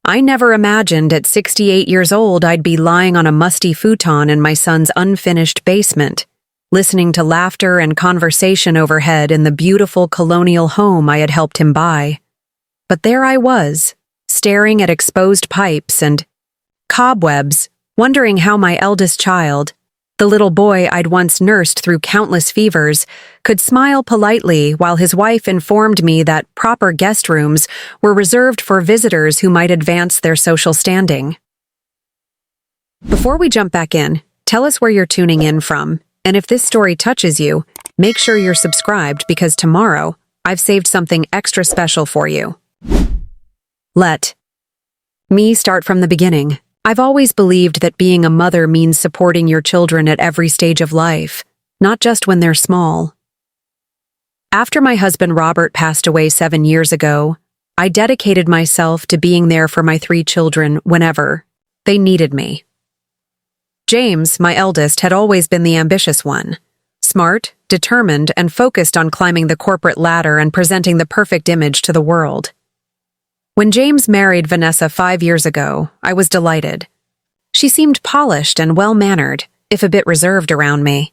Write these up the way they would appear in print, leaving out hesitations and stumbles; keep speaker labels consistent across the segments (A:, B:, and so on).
A: I never imagined at 68 years old I'd be lying on a musty futon in my son's unfinished basement, listening to laughter and conversation overhead in the beautiful Colonial home I had helped him buy. But there I was, staring at exposed pipes and cobwebs, wondering how my eldest child, the little boy I'd once nursed through countless fevers, could smile politely while his wife informed me that proper guest rooms were reserved for visitors who might advance their social standing. Before we jump back in, tell us where you're tuning in from, and if this story touches you, make sure you're subscribed because tomorrow I've saved something extra special for you. Let me start from the beginning. I've always believed that being a mother means supporting your children at every stage of life, not just when they're small. After my husband Robert passed away 7 years ago, I dedicated myself to being there for my 3 children whenever they needed me. James, my eldest, had always been the ambitious one, smart, determined, and focused on climbing the corporate ladder and presenting the perfect image to the world. When James married Vanessa 5 years ago, I was delighted. She seemed polished and well-mannered, if a bit reserved around me.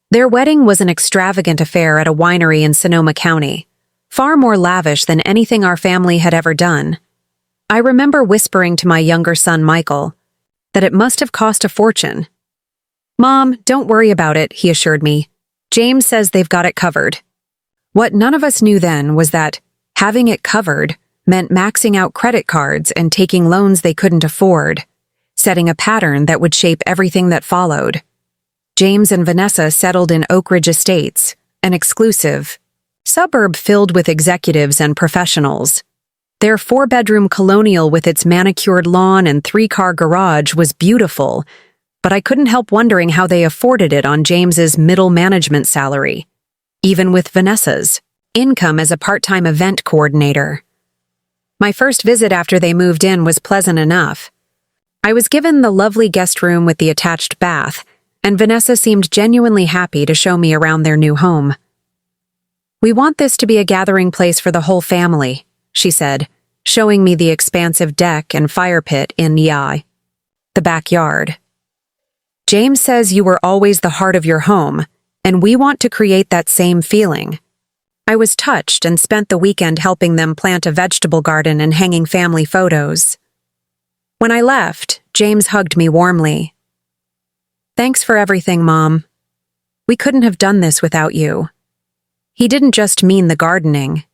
A: Their wedding was an extravagant affair at a winery in Sonoma County, far more lavish than anything our family had ever done. I remember whispering to my younger son Michael that it must have cost a fortune. "Mom, don't worry about it," he assured me. "James says they've got it covered." What none of us knew then was that having it covered meant maxing out credit cards and taking loans they couldn't afford, setting a pattern that would shape everything that followed. James and Vanessa settled in Oak Ridge Estates, an exclusive suburb filled with executives and professionals. Their 4-bedroom Colonial with its manicured lawn and 3-car garage was beautiful, but I couldn't help wondering how they afforded it on James's middle management salary, even with Vanessa's income as a part-time event coordinator. My first visit after they moved in was pleasant enough. I was given the lovely guest room with the attached bath, and Vanessa seemed genuinely happy to show me around their new home. "We want this to be a gathering place for the whole family," she said, showing me the expansive deck and fire pit in the backyard. "James says you were always the heart of your home, and we want to create that same feeling." I was touched and spent the weekend helping them plant a vegetable garden and hanging family photos. When I left, James hugged me warmly. "Thanks for everything, Mom. We couldn't have done this without you." He didn't just mean the gardening.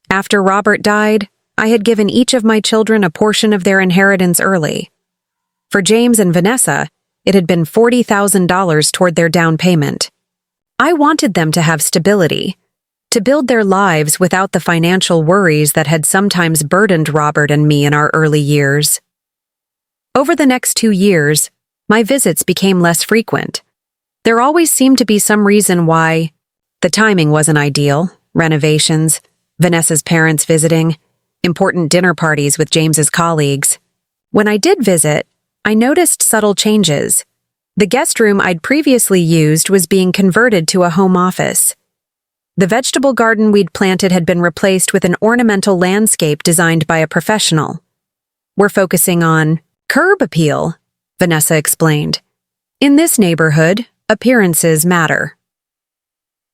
A: After Robert died, I had given each of my children a portion of their inheritance early. For James and Vanessa, it had been $40,000 toward their down payment. I wanted them to have stability, to build their lives without the financial worries that had sometimes burdened Robert and me in our early years. Over the next 2 years, my visits became less frequent. There always seemed to be some reason why. The timing wasn't ideal: renovations, Vanessa's parents visiting, important dinner parties with James's colleagues. When I did visit, I noticed subtle changes. The guest room I'd previously used was being converted to a home office. The vegetable garden we'd planted had been replaced with an ornamental landscape designed by a professional. "We're focusing on curb appeal," Vanessa explained. "In this neighborhood, appearances matter."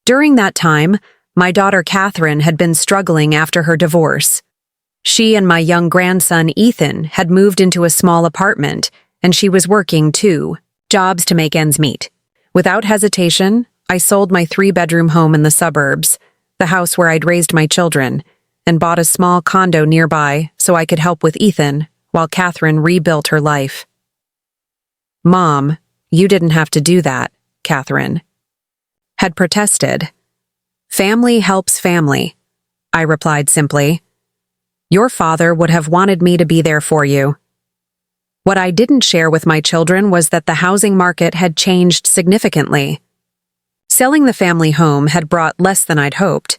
A: During that time, my daughter Catherine had been struggling after her divorce. She and my young grandson Ethan had moved into a small apartment, and she was working 2 jobs to make ends meet. Without hesitation, I sold my 3-bedroom home in the suburbs, the house where I'd raised my children, and bought a small condo nearby so I could help with Ethan while Catherine rebuilt her life. "Mom, you didn't have to do that," Catherine had protested. "Family helps family," I replied simply. "Your father would have wanted me to be there for you." What I didn't share with my children was that the housing market had changed significantly. Selling the family home had brought less than I'd hoped,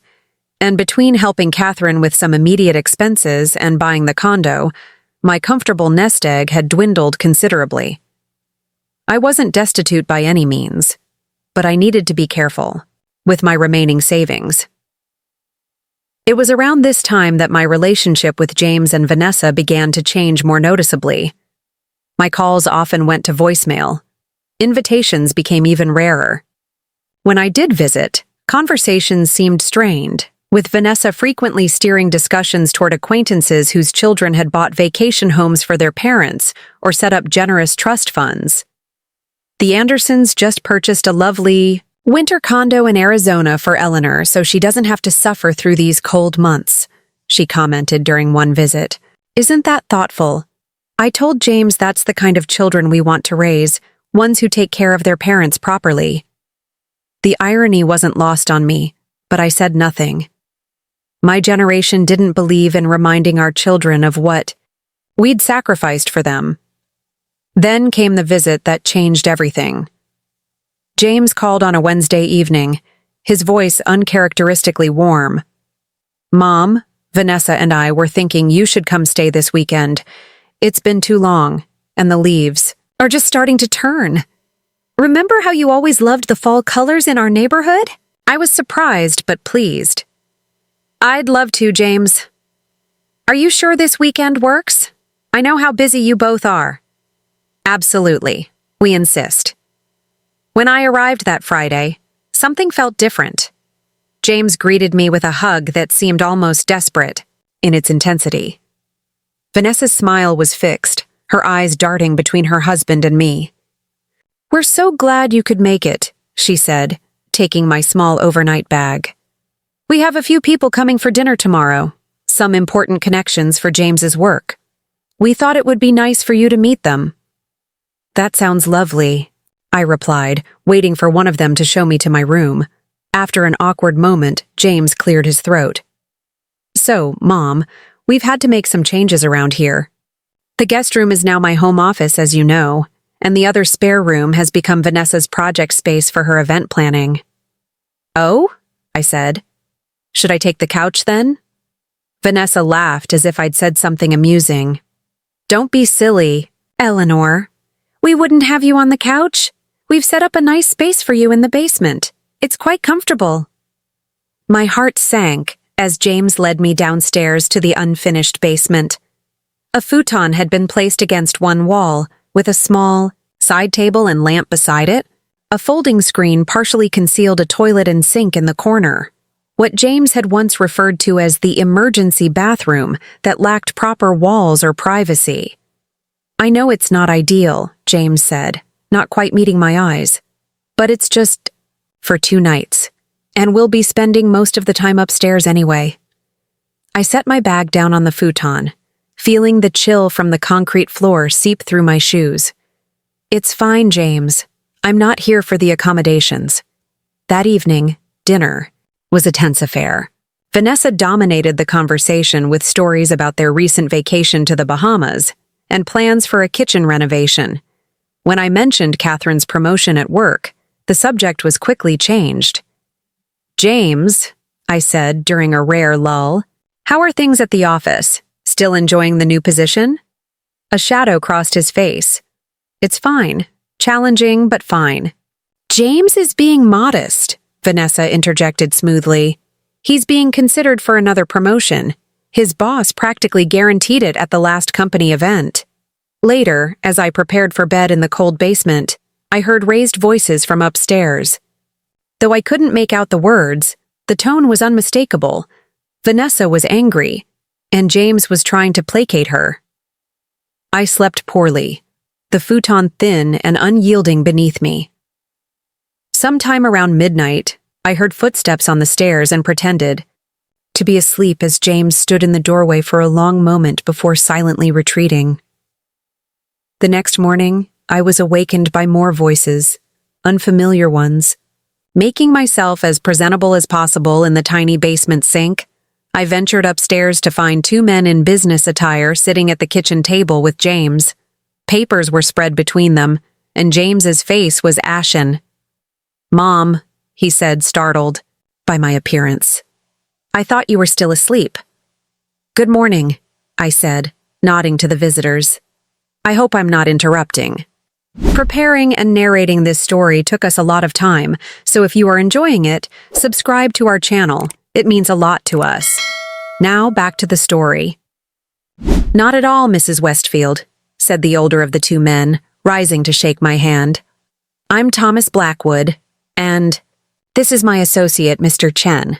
A: and between helping Catherine with some immediate expenses and buying the condo, my comfortable nest egg had dwindled considerably. I wasn't destitute by any means, but I needed to be careful with my remaining savings. It was around this time that my relationship with James and Vanessa began to change more noticeably. My calls often went to voicemail. Invitations became even rarer. When I did visit, conversations seemed strained, with Vanessa frequently steering discussions toward acquaintances whose children had bought vacation homes for their parents or set up generous trust funds. The Andersons just purchased a lovely winter condo in Arizona for Eleanor so she doesn't have to suffer through these cold months, she commented during one visit. Isn't that thoughtful? I told James that's the kind of children we want to raise, ones who take care of their parents properly. The irony wasn't lost on me, but I said nothing. My generation didn't believe in reminding our children of what we'd sacrificed for them. Then came the visit that changed everything. James called on a Wednesday evening, his voice uncharacteristically warm. Mom, Vanessa and I were thinking you should come stay this weekend. It's been too long, and the leaves are just starting to turn. Remember how you always loved the fall colors in our neighborhood? I was surprised but pleased. I'd love to, James. Are you sure this weekend works? I know how busy you both are. Absolutely. We insist. When I arrived that Friday, something felt different. James greeted me with a hug that seemed almost desperate in its intensity. Vanessa's smile was fixed, her eyes darting between her husband and me. We're so glad you could make it, she said, taking my small overnight bag. We have a few people coming for dinner tomorrow, some important connections for James's work. We thought it would be nice for you to meet them. That sounds lovely, I replied, waiting for one of them to show me to my room. After an awkward moment, James cleared his throat. So, Mom, we've had to make some changes around here. The guest room is now my home office, as you know, and the other spare room has become Vanessa's project space for her event planning. Oh? I said. Should I take the couch then? Vanessa laughed as if I'd said something amusing. Don't be silly, Eleanor. We wouldn't have you on the couch. We've set up a nice space for you in the basement. It's quite comfortable. My heart sank as James led me downstairs to the unfinished basement. A futon had been placed against one wall, with a small side table and lamp beside it. A folding screen partially concealed a toilet and sink in the corner. What James had once referred to as the emergency bathroom that lacked proper walls or privacy. I know it's not ideal, James said, not quite meeting my eyes. But it's just for 2 nights, and we'll be spending most of the time upstairs anyway. I set my bag down on the futon, feeling the chill from the concrete floor seep through my shoes. It's fine, James. I'm not here for the accommodations. That evening, dinner was a tense affair. Vanessa dominated the conversation with stories about their recent vacation to the Bahamas and plans for a kitchen renovation. When I mentioned Catherine's promotion at work, the subject was quickly changed. James, I said during a rare lull, how are things at the office? Still enjoying the new position? A shadow crossed his face. It's fine. Challenging, but fine. James is being modest, Vanessa interjected smoothly. He's being considered for another promotion. His boss practically guaranteed it at the last company event. Later, as I prepared for bed in the cold basement, I heard raised voices from upstairs. Though I couldn't make out the words, the tone was unmistakable. Vanessa was angry, and James was trying to placate her. I slept poorly, the futon thin and unyielding beneath me. Sometime around midnight, I heard footsteps on the stairs and pretended to be asleep as James stood in the doorway for a long moment before silently retreating. The next morning, I was awakened by more voices, unfamiliar ones. Making myself as presentable as possible in the tiny basement sink, I ventured upstairs to find 2 men in business attire sitting at the kitchen table with James. Papers were spread between them, and James's face was ashen. Mom, he said, startled by my appearance. I thought you were still asleep. Good morning, I said, nodding to the visitors. I hope I'm not interrupting. Preparing and narrating this story took us a lot of time, so if you are enjoying it, subscribe to our channel It means a lot to us. Now back to the story. Not at all, Mrs. Westfield, said the older of the two men, rising to shake my hand. I'm Thomas Blackwood, and this is my associate, Mr. Chen.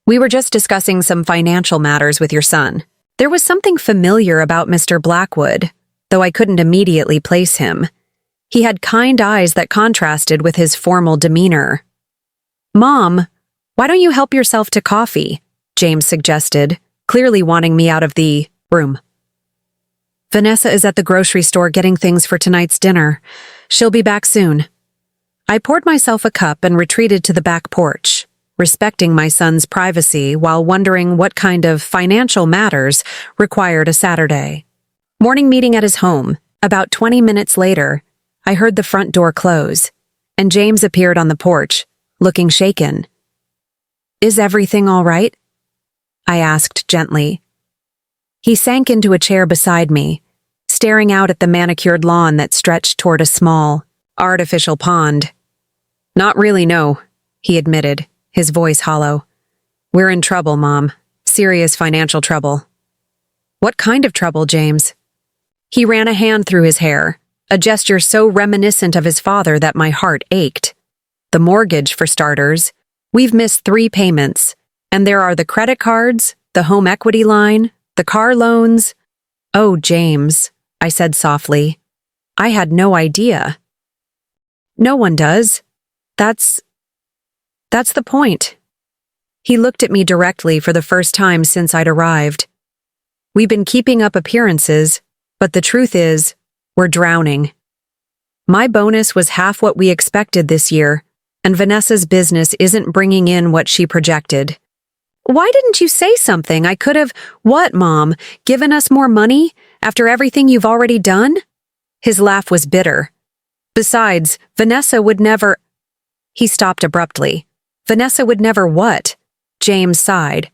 A: We were just discussing some financial matters with your son. There was something familiar about Mr. Blackwood, though I couldn't immediately place him. He had kind eyes that contrasted with his formal demeanor. Mom, why don't you help yourself to coffee? James suggested, clearly wanting me out of the room. Vanessa is at the grocery store getting things for tonight's dinner. She'll be back soon. I poured myself a cup and retreated to the back porch, respecting my son's privacy while wondering what kind of financial matters required a Saturday. Morning meeting at his home. About 20 minutes later, I heard the front door close, and James appeared on the porch, looking shaken. Is everything all right? I asked gently. He sank into a chair beside me, staring out at the manicured lawn that stretched toward a small, artificial pond. Not really, no, he admitted, his voice hollow. We're in trouble, Mom. Serious financial trouble. What kind of trouble, James? He ran a hand through his hair, a gesture so reminiscent of his father that my heart ached. The mortgage, for starters. We've missed 3 payments, and there are the credit cards, the home equity line, the car loans. Oh, James, I said softly. I had no idea. No one does. That's the point. He looked at me directly for the first time since I'd arrived. We've been keeping up appearances, but the truth is, we're drowning. My bonus was half what we expected this year, and Vanessa's business isn't bringing in what she projected. Why didn't you say something? I could have— What, Mom? Given us more money after everything you've already done? His laugh was bitter. Besides, Vanessa would never— He stopped abruptly. Vanessa would never what? James sighed.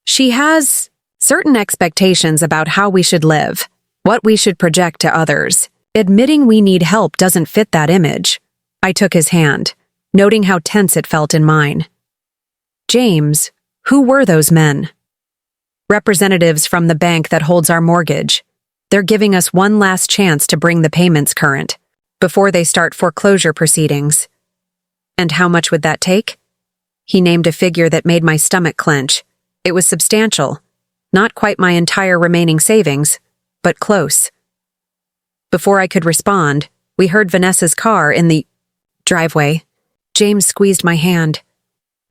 A: She has certain expectations about how we should live, what we should project to others. Admitting we need help doesn't fit that image. I took his hand, noting how tense it felt in mine. James, who were those men? Representatives from the bank that holds our mortgage. They're giving us one last chance to bring the payments current, before they start foreclosure proceedings. And how much would that take? He named a figure that made my stomach clench. It was substantial. Not quite my entire remaining savings, but close. Before I could respond, we heard Vanessa's car in the driveway. James squeezed my hand.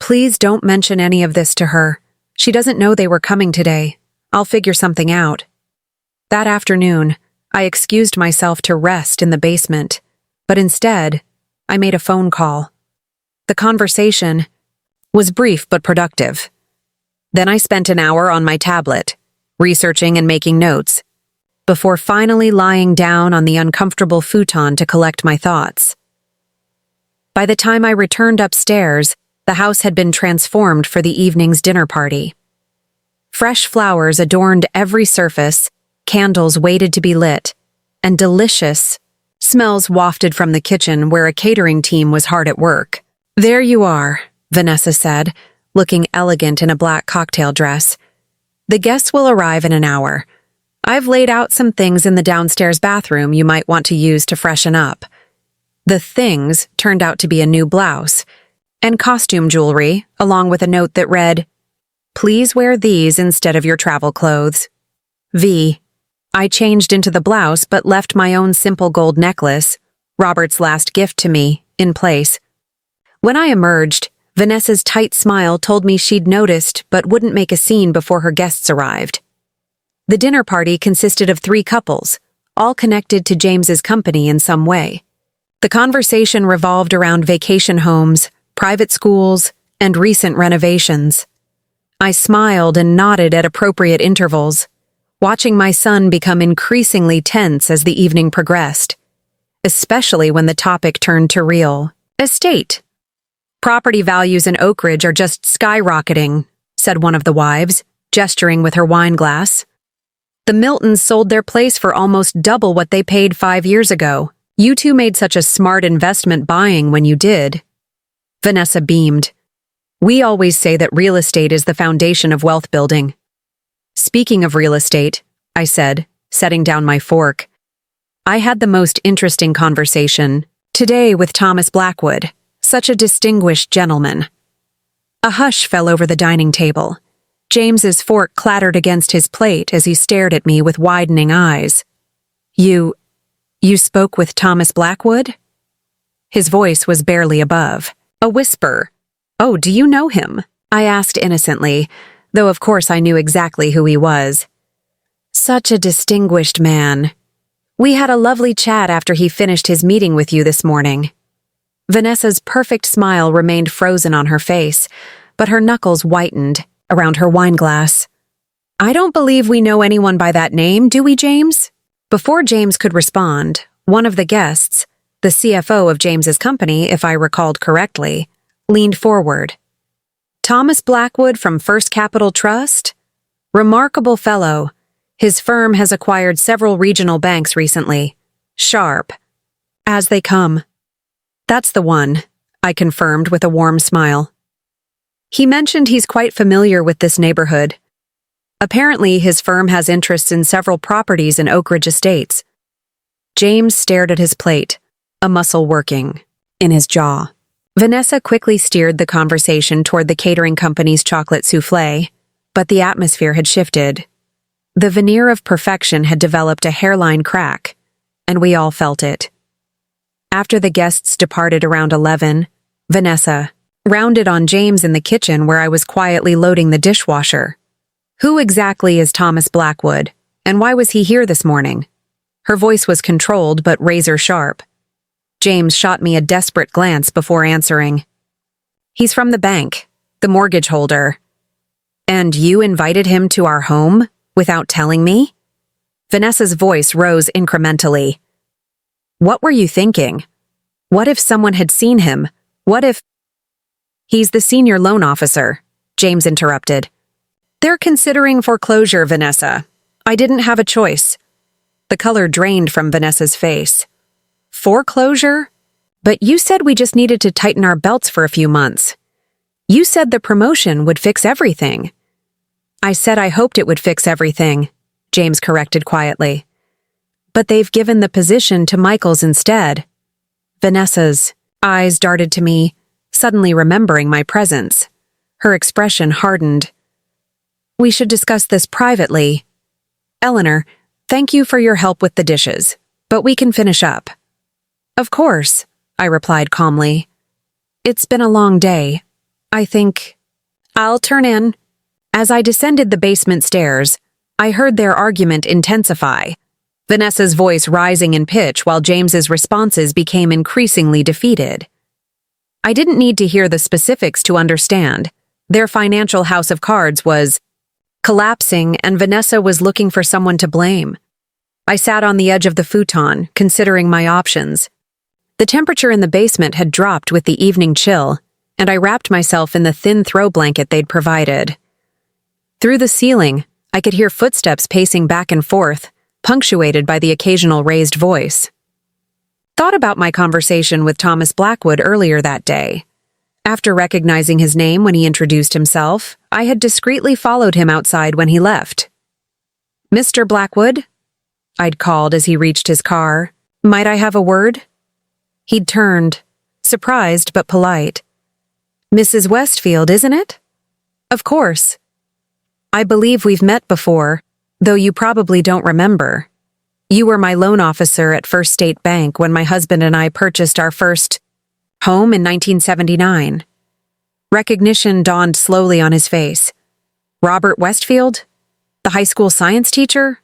A: Please don't mention any of this to her. She doesn't know they were coming today. I'll figure something out. That afternoon, I excused myself to rest in the basement, but instead, I made a phone call. The conversation was brief but productive. Then I spent an hour on my tablet, researching and making notes, before finally lying down on the uncomfortable futon to collect my thoughts. By the time I returned upstairs, the house had been transformed for the evening's dinner party. Fresh flowers adorned every surface, candles waited to be lit, and delicious smells wafted from the kitchen where a catering team was hard at work. There you are, Vanessa said, looking elegant in a black cocktail dress. The guests will arrive in an hour. I've laid out some things in the downstairs bathroom you might want to use to freshen up. The things turned out to be a new blouse and costume jewelry, along with a note that read, "Please wear these instead of your travel clothes. V." I changed into the blouse but left my own simple gold necklace, Robert's last gift to me, in place. When I emerged, Vanessa's tight smile told me she'd noticed but wouldn't make a scene before her guests arrived. The dinner party consisted of 3 couples, all connected to James's company in some way. The conversation revolved around vacation homes, private schools, and recent renovations. I smiled and nodded at appropriate intervals, watching my son become increasingly tense as the evening progressed, especially when the topic turned to real estate. Property values in Oak Ridge are just skyrocketing, said one of the wives, gesturing with her wine glass. The Miltons sold their place for almost double what they paid 5 years ago. You two made such a smart investment buying when you did. Vanessa beamed. We always say that real estate is the foundation of wealth building. Speaking of real estate, I said, setting down my fork, I had the most interesting conversation today with Thomas Blackwood, such a distinguished gentleman. A hush fell over the dining table. James's fork clattered against his plate as he stared at me with widening eyes. You spoke with Thomas Blackwood? His voice was barely above a whisper. Oh, do you know him? I asked innocently, though of course I knew exactly who he was. Such a distinguished man. We had a lovely chat after he finished his meeting with you this morning. Vanessa's perfect smile remained frozen on her face, but her knuckles whitened around her wineglass. I don't believe we know anyone by that name, do we, James? Before James could respond, one of the guests, the CFO of James's company, if I recalled correctly, leaned forward. Thomas Blackwood from First Capital Trust? Remarkable fellow. His firm has acquired several regional banks recently. Sharp. As they come. That's the one, I confirmed with a warm smile. He mentioned he's quite familiar with this neighborhood. Apparently, his firm has interests in several properties in Oak Ridge Estates. James stared at his plate, a muscle working in his jaw. Vanessa quickly steered the conversation toward the catering company's chocolate soufflé, but the atmosphere had shifted. The veneer of perfection had developed a hairline crack, and we all felt it. After the guests departed around 11, Vanessa rounded on James in the kitchen where I was quietly loading the dishwasher. Who exactly is Thomas Blackwood, and why was he here this morning? Her voice was controlled but razor sharp. James shot me a desperate glance before answering. He's from the bank, the mortgage holder. And you invited him to our home without telling me? Vanessa's voice rose incrementally. What were you thinking? What if someone had seen him? What if— He's the senior loan officer, James interrupted. They're considering foreclosure, Vanessa. I didn't have a choice. The color drained from Vanessa's face. Foreclosure? But you said we just needed to tighten our belts for a few months. You said the promotion would fix everything. I said I hoped it would fix everything, James corrected quietly. But they've given the position to Michael's instead. Vanessa's eyes darted to me, suddenly remembering my presence. Her expression hardened. We should discuss this privately. Eleanor, thank you for your help with the dishes, but we can finish up. Of course, I replied calmly. It's been a long day. I think I'll turn in. As I descended the basement stairs, I heard their argument intensify, Vanessa's voice rising in pitch while James's responses became increasingly defeated. I didn't need to hear the specifics to understand. Their financial house of cards was collapsing, and Vanessa was looking for someone to blame. I sat on the edge of the futon, considering my options. The temperature in the basement had dropped with the evening chill, and I wrapped myself in the thin throw blanket they'd provided. Through the ceiling, I could hear footsteps pacing back and forth, punctuated by the occasional raised voice. Thought about my conversation with Thomas Blackwood earlier that day. After recognizing his name when he introduced himself, I had discreetly followed him outside when he left. Mr. Blackwood? I'd called as he reached his car. Might I have a word? He'd turned, surprised but polite. Mrs. Westfield, isn't it? Of course. I believe we've met before, though you probably don't remember. You were my loan officer at First State Bank when my husband and I purchased our first home in 1979. Recognition dawned slowly on his face. Robert Westfield? The high school science teacher?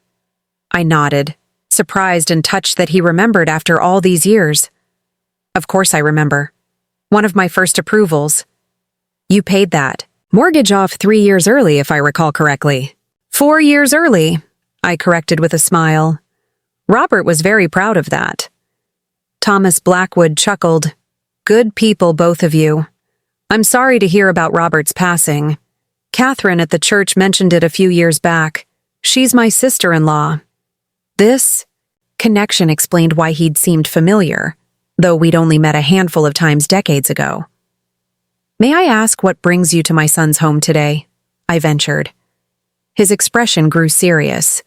A: I nodded, surprised and touched that he remembered after all these years. Of course I remember. One of my first approvals. You paid that. Mortgage off 3 years early, if I recall correctly. 4 years early, I corrected with a smile. Robert was very proud of that. Thomas Blackwood chuckled. Good people, both of you. I'm sorry to hear about Robert's passing. Catherine at the church mentioned it a few years back. She's my sister-in-law. This connection explained why he'd seemed familiar, though we'd only met a handful of times decades ago. May I ask what brings you to my son's home today? I ventured. His expression grew serious.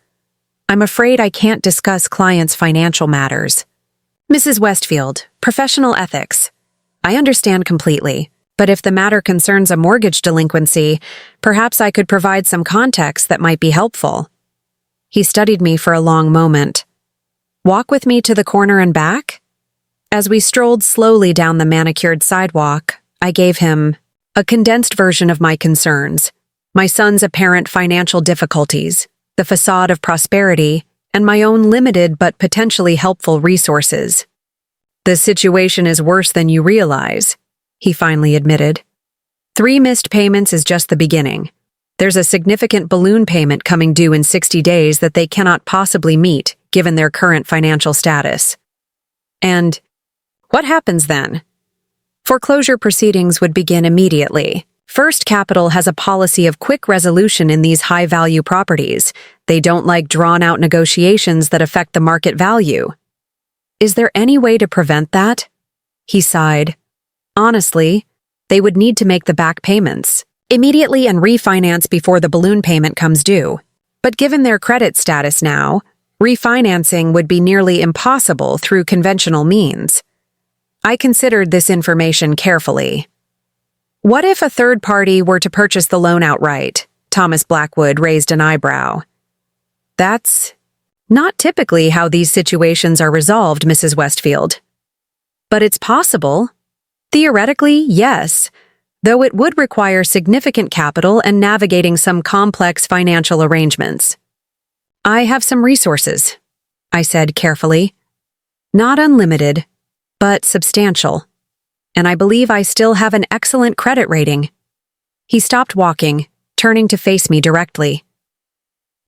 A: I'm afraid I can't discuss clients' financial matters. Mrs. Westfield, professional ethics. I understand completely, but if the matter concerns a mortgage delinquency, perhaps I could provide some context that might be helpful. He studied me for a long moment. Walk with me to the corner and back? As we strolled slowly down the manicured sidewalk, I gave him a condensed version of my concerns, my son's apparent financial difficulties, the facade of prosperity, and my own limited but potentially helpful resources. The situation is worse than you realize, he finally admitted. 3 missed payments is just the beginning. There's a significant balloon payment coming due in 60 days that they cannot possibly meet, given their current financial status. And what happens then? Foreclosure proceedings would begin immediately. First Capital has a policy of quick resolution in these high-value properties. They don't like drawn-out negotiations that affect the market value. Is there any way to prevent that? He sighed. Honestly, they would need to make the back payments immediately and refinance before the balloon payment comes due. But given their credit status now, refinancing would be nearly impossible through conventional means. I considered this information carefully. What if a third party were to purchase the loan outright? Thomas Blackwood raised an eyebrow. That's not typically how these situations are resolved, Mrs. Westfield. But it's possible. Theoretically, yes, though it would require significant capital and navigating some complex financial arrangements. I have some resources, I said carefully. Not unlimited, but substantial. And I believe I still have an excellent credit rating. He stopped walking, turning to face me directly.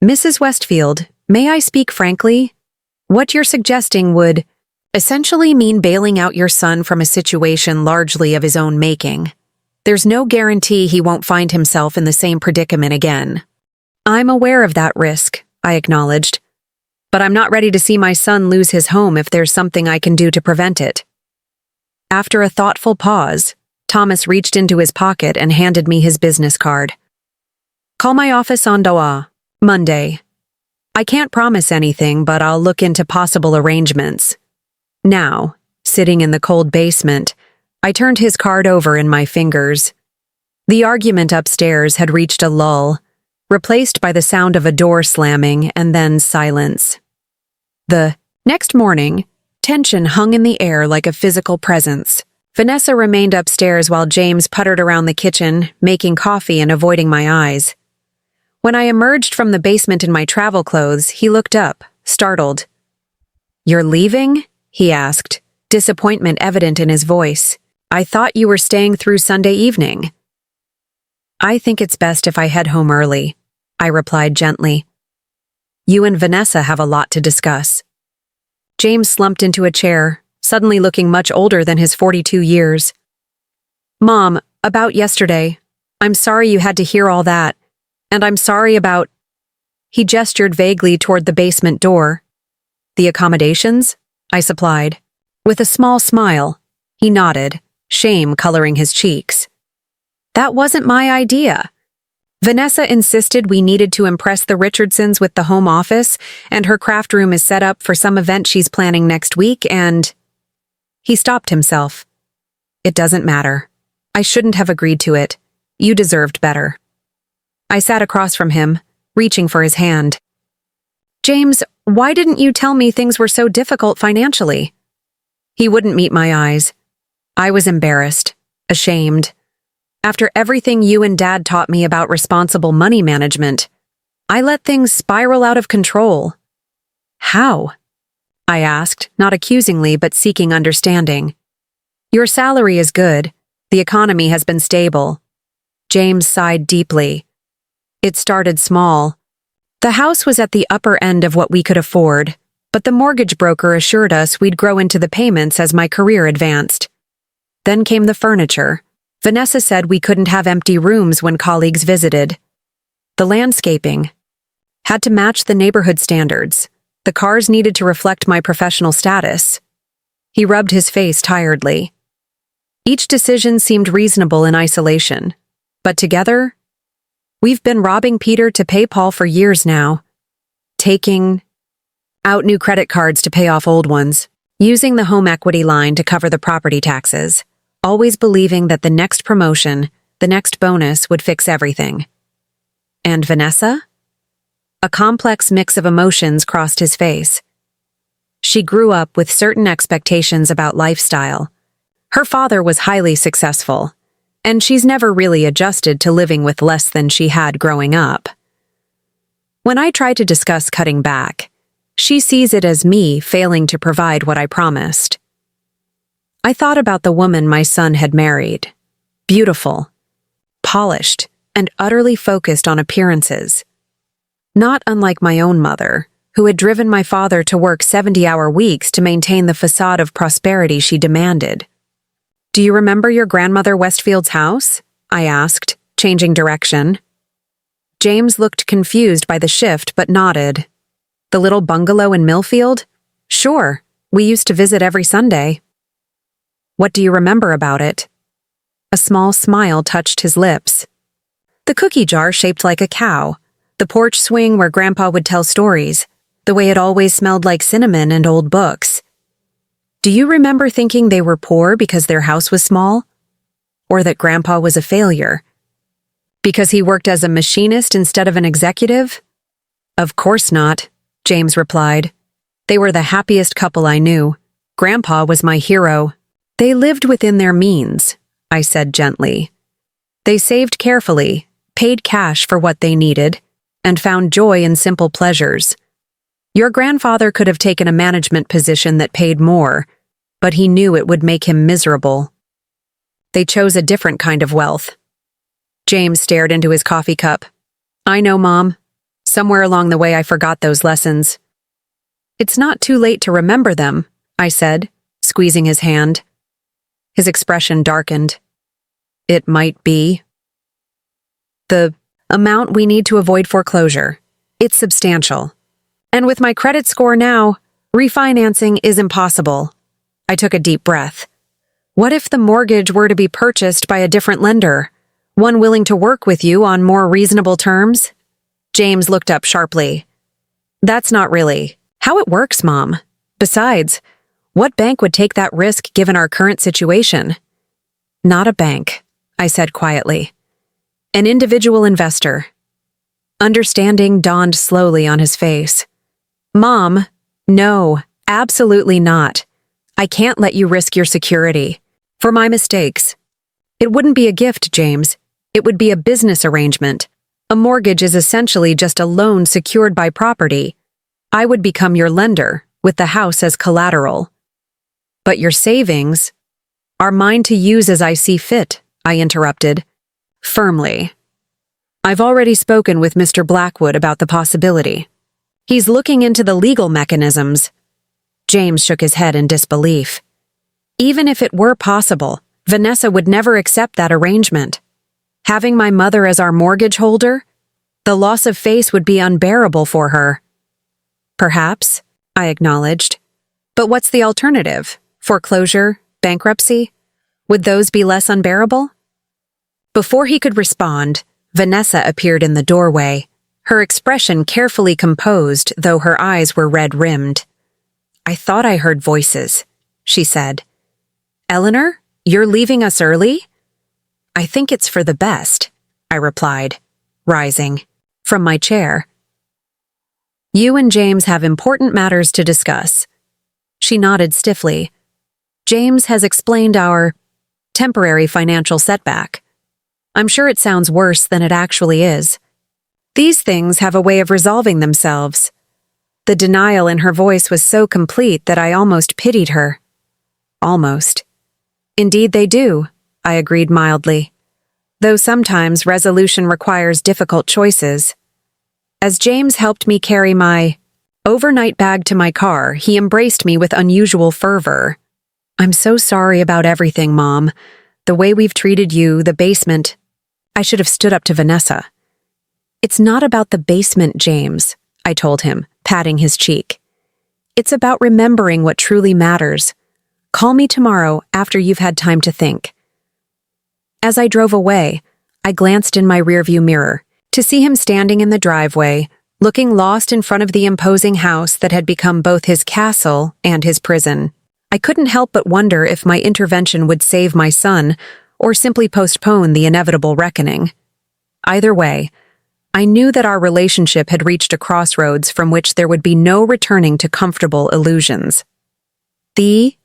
A: Mrs. Westfield, may I speak frankly? What you're suggesting would essentially mean bailing out your son from a situation largely of his own making. There's no guarantee he won't find himself in the same predicament again. I'm aware of that risk, I acknowledged. But I'm not ready to see my son lose his home if there's something I can do to prevent it. After a thoughtful pause, Thomas reached into his pocket and handed me his business card. Call my office on Doha, Monday. I can't promise anything, but I'll look into possible arrangements. Now, sitting in the cold basement, I turned his card over in my fingers. The argument upstairs had reached a lull, replaced by the sound of a door slamming and then silence. The next morning, tension hung in the air like a physical presence. Vanessa remained upstairs while James puttered around the kitchen, making coffee and avoiding my eyes. When I emerged from the basement in my travel clothes, he looked up, startled. "You're leaving?" he asked, disappointment evident in his voice. "I thought you were staying through Sunday evening." "I think it's best if I head home early," I replied gently. "You and Vanessa have a lot to discuss." James slumped into a chair, suddenly looking much older than his 42 years. "Mom, about yesterday. I'm sorry you had to hear all that. And I'm sorry about—" He gestured vaguely toward the basement door. "The accommodations?" I supplied. With a small smile, he nodded, shame coloring his cheeks. "That wasn't my idea. Vanessa insisted we needed to impress the Richardsons with the home office, and her craft room is set up for some event she's planning next week, and—" He stopped himself. "It doesn't matter. I shouldn't have agreed to it. You deserved better." I sat across from him, reaching for his hand. "James, why didn't you tell me things were so difficult financially?" He wouldn't meet my eyes. I was embarrassed, ashamed. After everything you and Dad taught me about responsible money management, I let things spiral out of control. "How?" I asked, not accusingly but seeking understanding. "Your salary is good. The economy has been stable." James sighed deeply. "It started small. The house was at the upper end of what we could afford, but the mortgage broker assured us we'd grow into the payments as my career advanced. Then came the furniture. Vanessa said we couldn't have empty rooms when colleagues visited. The landscaping had to match the neighborhood standards. The cars needed to reflect my professional status." He rubbed his face tiredly. Each decision seemed reasonable in isolation, but together, we've been robbing Peter to pay Paul for years now, taking out new credit cards to pay off old ones, using the home equity line to cover the property taxes, always believing that the next promotion, the next bonus would fix everything. And Vanessa? A complex mix of emotions crossed his face. She grew up with certain expectations about lifestyle. Her father was highly successful, and she's never really adjusted to living with less than she had growing up. When I try to discuss cutting back, she sees it as me failing to provide what I promised. I thought about the woman my son had married. Beautiful, polished, and utterly focused on appearances. Not unlike my own mother, who had driven my father to work 70-hour weeks to maintain the facade of prosperity she demanded. "Do you remember your grandmother Westfield's house?" I asked, changing direction. James looked confused by the shift but nodded. "The little bungalow in Millfield? Sure, we used to visit every Sunday." "What do you remember about it?" A small smile touched his lips. "The cookie jar shaped like a cow, the porch swing where Grandpa would tell stories, the way it always smelled like cinnamon and old books. Do you remember thinking they were poor because their house was small? Or that Grandpa was a failure? Because he worked as a machinist instead of an executive?" "Of course not," James replied. "They were the happiest couple I knew. Grandpa was my hero." "They lived within their means," I said gently. "They saved carefully, paid cash for what they needed, and found joy in simple pleasures. Your grandfather could have taken a management position that paid more, but he knew it would make him miserable. They chose a different kind of wealth." James stared into his coffee cup. "I know, Mom. Somewhere along the way I forgot those lessons." "It's not too late to remember them," I said, squeezing his hand. His expression darkened. "It might be the amount we need to avoid foreclosure. It's substantial. And with my credit score now, refinancing is impossible." I took a deep breath. What if the mortgage were to be purchased by a different lender, one willing to work with you on more reasonable terms? James looked up sharply. "That's not really how it works, Mom. Besides, what bank would take that risk given our current situation?" "Not a bank," I said quietly. "An individual investor." Understanding dawned slowly on his face. "Mom, no, absolutely not. I can't let you risk your security. For my mistakes. It wouldn't be a gift, James. It would be a business arrangement. A mortgage is essentially just a loan secured by property. I would become your lender, with the house as collateral." "But your savings are mine to use as I see fit," I interrupted, firmly. "I've already spoken with Mr. Blackwood about the possibility. He's looking into the legal mechanisms." James shook his head in disbelief. "Even if it were possible, Vanessa would never accept that arrangement. Having my mother as our mortgage holder? The loss of face would be unbearable for her." "Perhaps," I acknowledged. "But what's the alternative? Foreclosure? Bankruptcy? Would those be less unbearable?" Before he could respond, Vanessa appeared in the doorway, her expression carefully composed, though her eyes were red-rimmed. "I thought I heard voices," she said. "Eleanor, you're leaving us early?" "I think it's for the best," I replied, rising from my chair. "You and James have important matters to discuss." She nodded stiffly. "James has explained our temporary financial setback. I'm sure it sounds worse than it actually is. These things have a way of resolving themselves." The denial in her voice was so complete that I almost pitied her. "Almost. Indeed they do," I agreed mildly. "Though sometimes resolution requires difficult choices." As James helped me carry my overnight bag to my car, he embraced me with unusual fervor. "I'm so sorry about everything, Mom. The way we've treated you, the basement." I should have stood up to Vanessa. "It's not about the basement, James," I told him, patting his cheek. "It's about remembering what truly matters. Call me tomorrow after you've had time to think. As I drove away, I glanced in my rearview mirror to see him standing in the driveway, looking lost in front of the imposing house that had become both his castle and his prison. I couldn't help but wonder if my intervention would save my son or simply postpone the inevitable reckoning. Either way, I knew that our relationship had reached a crossroads from which there would be no returning to comfortable illusions. The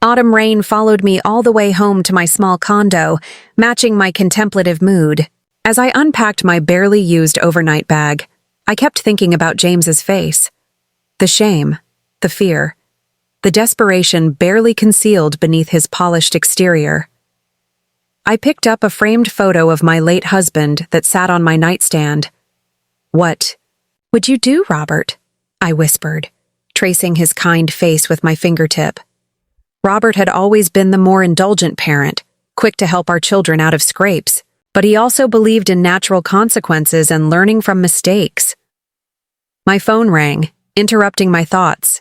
A: autumn rain followed me all the way home to my small condo, matching my contemplative mood. As I unpacked my barely used overnight bag, I kept thinking about James's face. The shame, the fear, the desperation barely concealed beneath his polished exterior. I picked up a framed photo of my late husband that sat on my nightstand. "What would you do, Robert?" I whispered, tracing his kind face with my fingertip. Robert had always been the more indulgent parent, quick to help our children out of scrapes, but he also believed in natural consequences and learning from mistakes. My phone rang, interrupting my thoughts.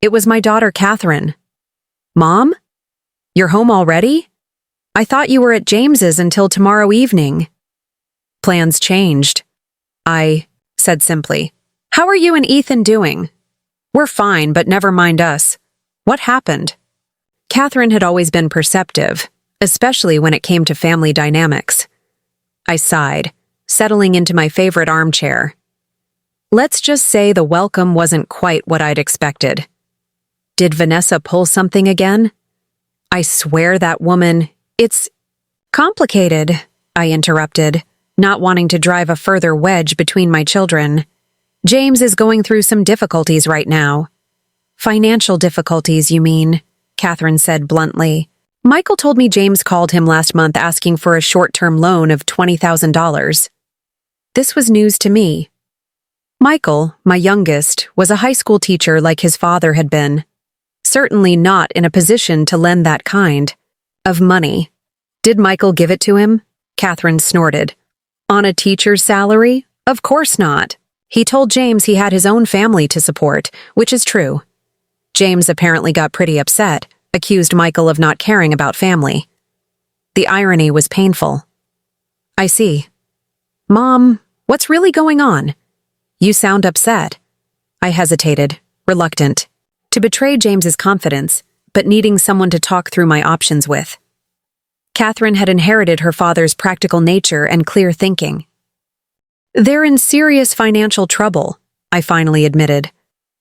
A: It was my daughter, Catherine. "Mom? You're home already? I thought you were at James's until tomorrow evening." "Plans changed," I said simply. "How are you and Ethan doing?" "We're fine, but never mind us. What happened?" Catherine had always been perceptive, especially when it came to family dynamics. I sighed, settling into my favorite armchair. Let's just say the welcome wasn't quite what I'd expected. Did Vanessa pull something again? I swear that woman, it's complicated, I interrupted, not wanting to drive a further wedge between my children. James is going through some difficulties right now. Financial difficulties, you mean? Catherine said bluntly. Michael told me James called him last month asking for a short-term loan of $20,000. This was news to me. Michael, my youngest, was a high school teacher like his father had been. Certainly not in a position to lend that kind of money. Did Michael give it to him? Catherine snorted. On a teacher's salary? Of course not. He told James he had his own family to support, which is true. James apparently got pretty upset, accused Michael of not caring about family. The irony was painful. I see. Mom, what's really going on? You sound upset. I hesitated, reluctant, to betray James's confidence, but needing someone to talk through my options with. Catherine had inherited her father's practical nature and clear thinking. They're in serious financial trouble, I finally admitted.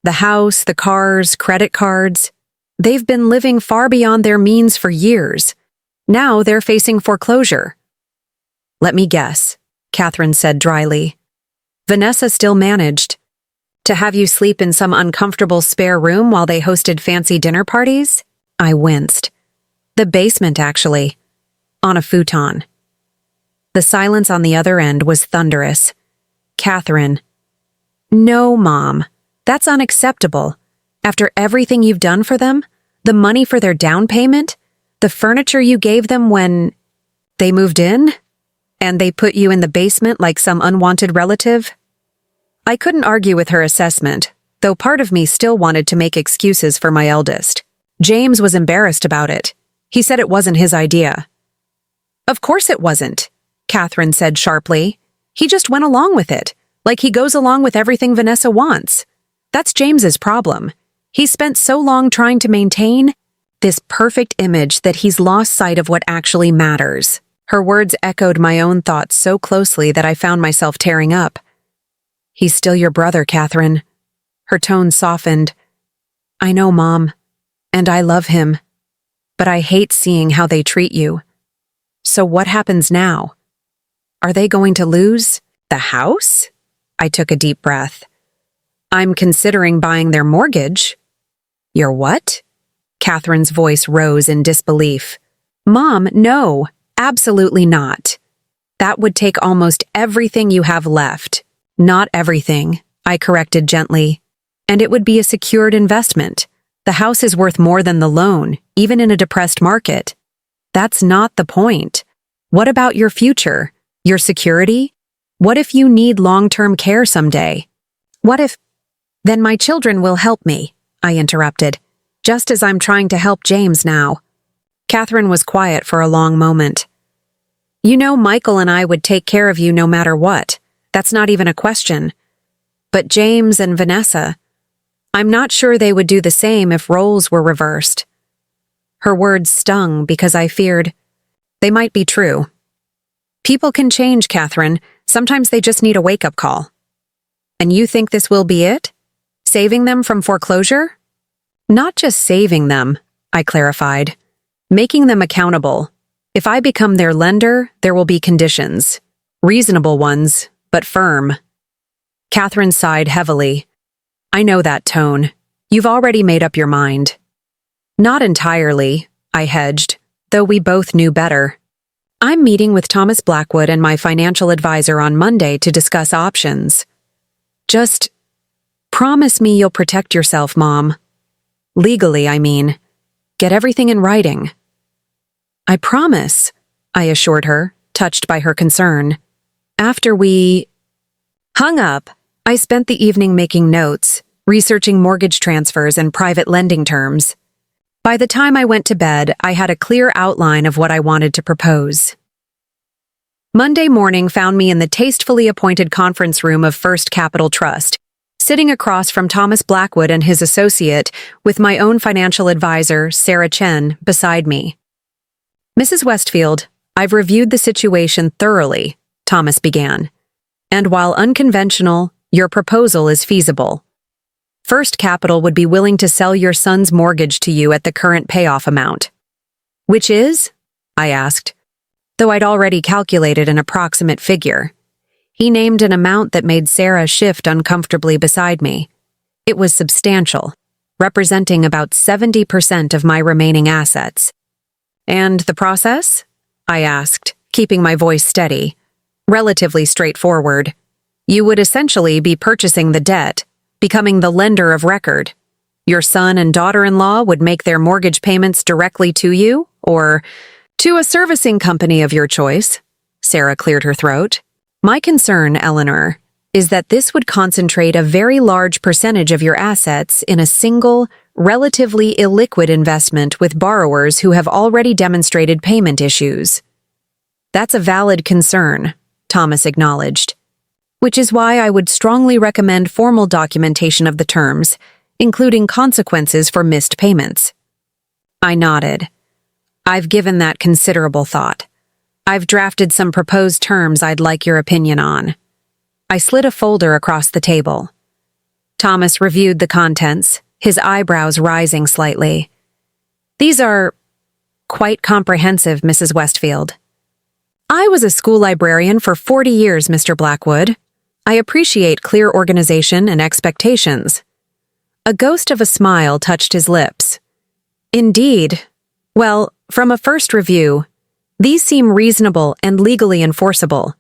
A: The house, the cars, credit cards. They've been living far beyond their means for years. Now they're facing foreclosure. Let me guess, Catherine said dryly. Vanessa still managed to have you sleep in some uncomfortable spare room while they hosted fancy dinner parties? I winced. The basement, actually. On a futon. The silence on the other end was thunderous. Catherine. No, Mom. That's unacceptable. After everything you've done for them, the money for their down payment, the furniture you gave them when they moved in, and they put you in the basement like some unwanted relative? I couldn't argue with her assessment, though part of me still wanted to make excuses for my eldest. James was embarrassed about it. He said it wasn't his idea. Of course it wasn't, Catherine said sharply. He just went along with it, like he goes along with everything Vanessa wants. That's James's problem. He's spent so long trying to maintain this perfect image that he's lost sight of what actually matters. Her words echoed my own thoughts so closely that I found myself tearing up. He's still your brother, Catherine. Her tone softened. I know, Mom, and I love him, but I hate seeing how they treat you. So what happens now? Are they going to lose the house? I took a deep breath. I'm considering buying their mortgage. Your what? Catherine's voice rose in disbelief. Mom, no, absolutely not. That would take almost everything you have left. Not everything, I corrected gently. And it would be a secured investment. The house is worth more than the loan, even in a depressed market. That's not the point. What about your future? Your security? What if you need long-term care someday? What if... Then my children will help me, I interrupted, just as I'm trying to help James now. Catherine was quiet for a long moment. You know Michael and I would take care of you no matter what. That's not even a question. But James and Vanessa, I'm not sure they would do the same if roles were reversed. Her words stung because I feared they might be true. People can change, Catherine. Sometimes they just need a wake-up call. And you think this will be it? Saving them from foreclosure? Not just saving them, I clarified. Making them accountable. If I become their lender, there will be conditions. Reasonable ones, but firm. Catherine sighed heavily. I know that tone. You've already made up your mind. Not entirely, I hedged, though we both knew better. I'm meeting with Thomas Blackwood and my financial advisor on Monday to discuss options. Just promise me you'll protect yourself, Mom. Legally, I mean. Get everything in writing. I promise, I assured her, touched by her concern. After we hung up, I spent the evening making notes, researching mortgage transfers and private lending terms. By the time I went to bed, I had a clear outline of what I wanted to propose. Monday morning found me in the tastefully appointed conference room of First Capital Trust, sitting across from Thomas Blackwood and his associate, with my own financial advisor, Sarah Chen, beside me. Mrs. Westfield, I've reviewed the situation thoroughly, Thomas began. And while unconventional, your proposal is feasible. First Capital would be willing to sell your son's mortgage to you at the current payoff amount. Which is? I asked, though I'd already calculated an approximate figure. He named an amount that made Sarah shift uncomfortably beside me. It was substantial, representing about 70% of my remaining assets. And the process? I asked, keeping my voice steady. Relatively straightforward. You would essentially be purchasing the debt, becoming the lender of record. Your son and daughter-in-law would make their mortgage payments directly to you, or to a servicing company of your choice. Sarah cleared her throat. My concern, Eleanor, is that this would concentrate a very large percentage of your assets in a single, relatively illiquid investment with borrowers who have already demonstrated payment issues. That's a valid concern, Thomas acknowledged. Which is why I would strongly recommend formal documentation of the terms, including consequences for missed payments. I nodded. I've given that considerable thought. I've drafted some proposed terms I'd like your opinion on. I slid a folder across the table. Thomas reviewed the contents, his eyebrows rising slightly. These are quite comprehensive, Mrs. Westfield. I was a school librarian for 40 years, Mr. Blackwood. I appreciate clear organization and expectations. A ghost of a smile touched his lips. Indeed. Well, from a first review, these seem reasonable and legally enforceable.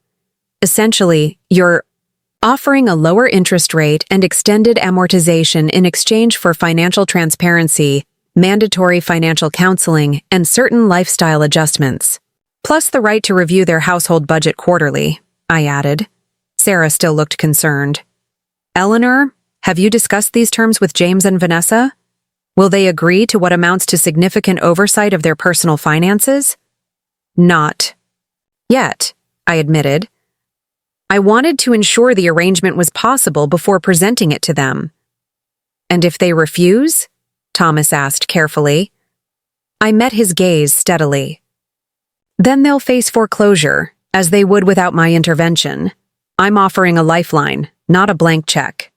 A: Essentially, you're offering a lower interest rate and extended amortization in exchange for financial transparency, mandatory financial counseling, and certain lifestyle adjustments. Plus the right to review their household budget quarterly, I added. Sarah still looked concerned. Eleanor, have you discussed these terms with James and Vanessa? Will they agree to what amounts to significant oversight of their personal finances? Not yet, I admitted. I wanted to ensure the arrangement was possible before presenting it to them. And if they refuse? Thomas asked carefully. I met his gaze steadily. Then they'll face foreclosure, as they would without my intervention. I'm offering a lifeline, not a blank check.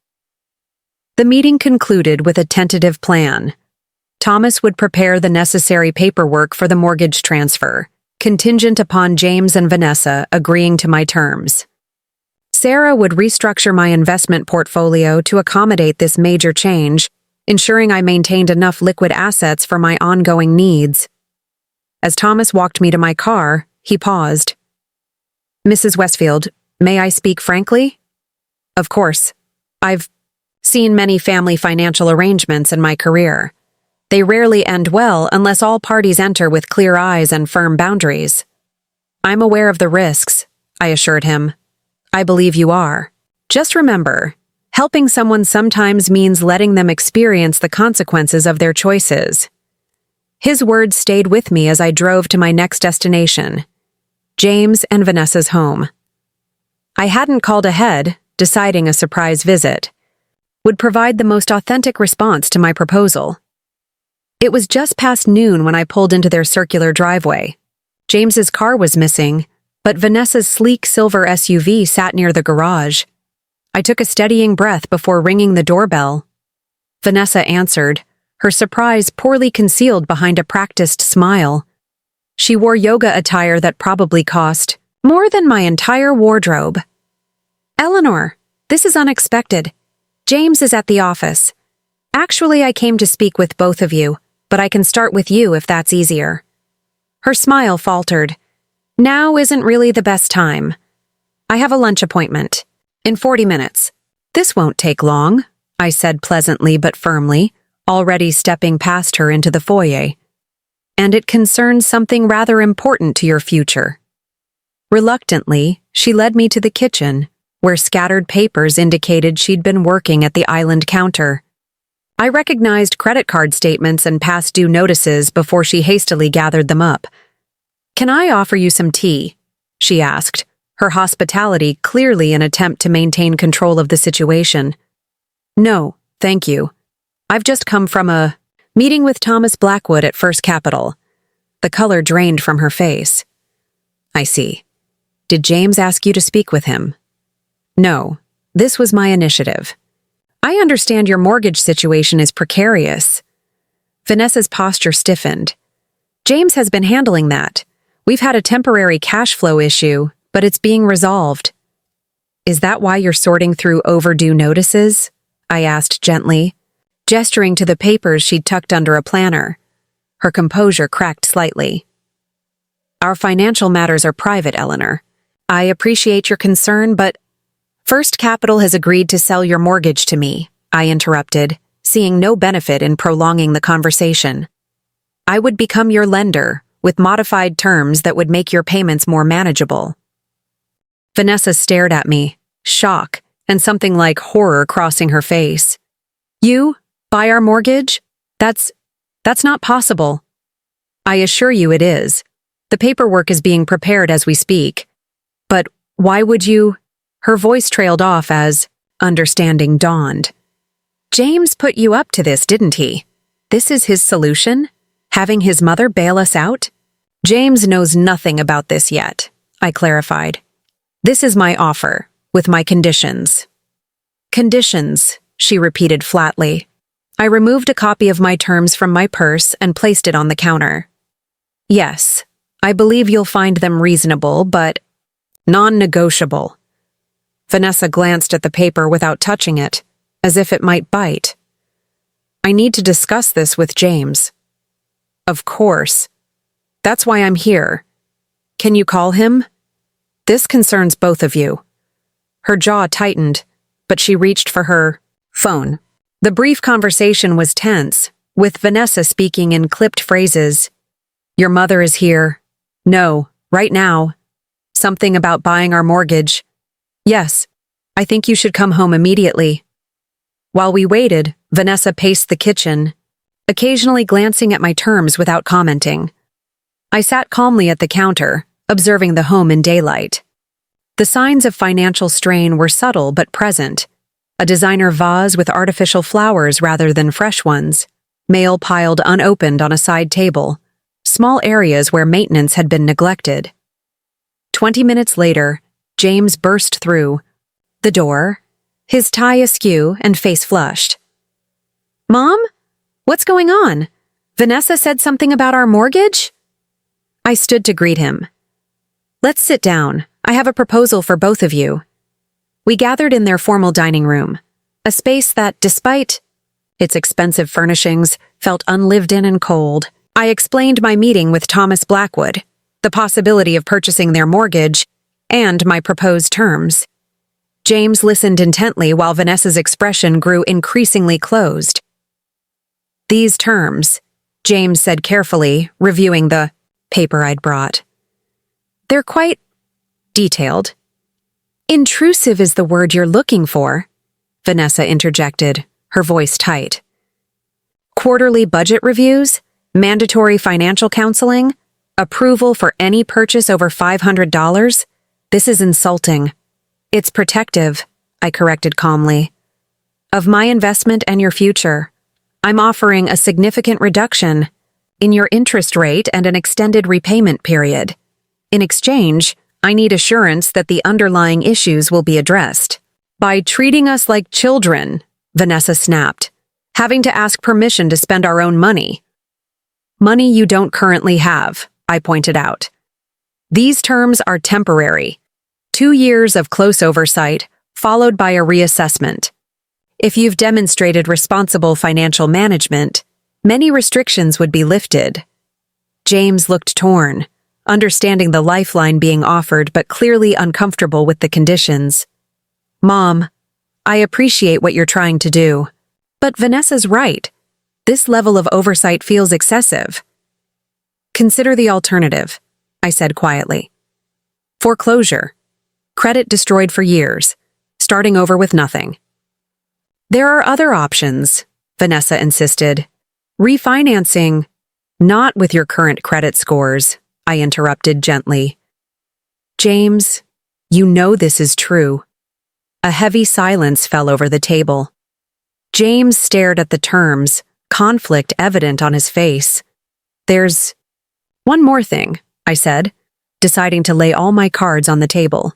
A: The meeting concluded with a tentative plan. Thomas would prepare the necessary paperwork for the mortgage transfer, contingent upon James and Vanessa agreeing to my terms. Sarah would restructure my investment portfolio to accommodate this major change, ensuring I maintained enough liquid assets for my ongoing needs. As Thomas walked me to my car, he paused. Mrs. Westfield, may I speak frankly? Of course. I've seen many family financial arrangements in my career. They rarely end well unless all parties enter with clear eyes and firm boundaries. I'm aware of the risks, I assured him. I believe you are. Just remember, helping someone sometimes means letting them experience the consequences of their choices. His words stayed with me as I drove to my next destination. James and Vanessa's home. I hadn't called ahead, deciding a surprise visit would provide the most authentic response to my proposal. It was just past noon when I pulled into their circular driveway. James's car was missing, but Vanessa's sleek silver SUV sat near the garage. I took a steadying breath before ringing the doorbell. Vanessa answered, her surprise poorly concealed behind a practiced smile. She wore yoga attire that probably cost more than my entire wardrobe. "Eleanor, this is unexpected. James is at the office. Actually, I came to speak with both of you, but I can start with you if that's easier." Her smile faltered. "Now isn't really the best time. I have a lunch appointment. In 40 minutes. "This won't take long," I said pleasantly but firmly, already stepping past her into the foyer. "And it concerns something rather important to your future." Reluctantly, she led me to the kitchen, where scattered papers indicated she'd been working at the island counter. I recognized credit card statements and past due notices before she hastily gathered them up. "Can I offer you some tea?" she asked, her hospitality clearly an attempt to maintain control of the situation. "No, thank you. I've just come from a meeting with Thomas Blackwood at First Capital." The color drained from her face. "I see. Did James ask you to speak with him?" "No, this was my initiative. I understand your mortgage situation is precarious." Vanessa's posture stiffened. "James has been handling that. We've had a temporary cash flow issue, but it's being resolved." "Is that why you're sorting through overdue notices?" I asked gently, gesturing to the papers she'd tucked under a planner. Her composure cracked slightly. "Our financial matters are private, Eleanor. I appreciate your concern, but First Capital has agreed to sell your mortgage to me," I interrupted, seeing no benefit in prolonging the conversation. "I would become your lender, with modified terms that would make your payments more manageable." Vanessa stared at me, shock and something like horror crossing her face. "You? Buy our mortgage? That's not possible." "I assure you it is. The paperwork is being prepared as we speak. But why would you—" Her voice trailed off as understanding dawned. "James put you up to this, didn't he? This is his solution? Having his mother bail us out?" "James knows nothing about this yet," I clarified. "This is my offer, with my conditions." "Conditions," she repeated flatly. I removed a copy of my terms from my purse and placed it on the counter. "Yes, I believe you'll find them reasonable, but non-negotiable." Vanessa glanced at the paper without touching it, as if it might bite. "I need to discuss this with James." "Of course. That's why I'm here. Can you call him? This concerns both of you." Her jaw tightened, but she reached for her phone. The brief conversation was tense, with Vanessa speaking in clipped phrases. "Your mother is here." "No, right now." "Something about buying our mortgage." "Yes, I think you should come home immediately." While we waited, Vanessa paced the kitchen, occasionally glancing at my terms without commenting. I sat calmly at the counter, observing the home in daylight. The signs of financial strain were subtle but present. A designer vase with artificial flowers rather than fresh ones, mail piled unopened on a side table, small areas where maintenance had been neglected. 20 minutes later, James burst through the door, his tie askew and face flushed. "Mom? What's going on? Vanessa said something about our mortgage?" I stood to greet him. "Let's sit down. I have a proposal for both of you." We gathered in their formal dining room, a space that, despite its expensive furnishings, felt unlived in and cold. I explained my meeting with Thomas Blackwood, the possibility of purchasing their mortgage, and my proposed terms. James listened intently while Vanessa's expression grew increasingly closed. "These terms," James said carefully, reviewing the paper I'd brought. "They're quite detailed." "Intrusive is the word you're looking for," Vanessa interjected, her voice tight. "Quarterly budget reviews? Mandatory financial counseling? Approval for any purchase over $500? This is insulting. It's protective, I corrected calmly. Of my investment and your future. I'm offering a significant reduction in your interest rate and an extended repayment period. In exchange, I need assurance that the underlying issues will be addressed. By treating us like children, Vanessa snapped, having to ask permission to spend our own money. Money you don't currently have, I pointed out. These terms are temporary. 2 years of close oversight, followed by a reassessment. If you've demonstrated responsible financial management, many restrictions would be lifted. James looked torn, understanding the lifeline being offered but clearly uncomfortable with the conditions. Mom, I appreciate what you're trying to do, but Vanessa's right. This level of oversight feels excessive. Consider the alternative, I said quietly. Foreclosure. Credit destroyed for years, starting over with nothing. There are other options, Vanessa insisted. Refinancing. Not with your current credit scores, I interrupted gently. James, you know this is true. A heavy silence fell over the table. James stared at the terms, conflict evident on his face. There's one more thing, I said, deciding to lay all my cards on the table.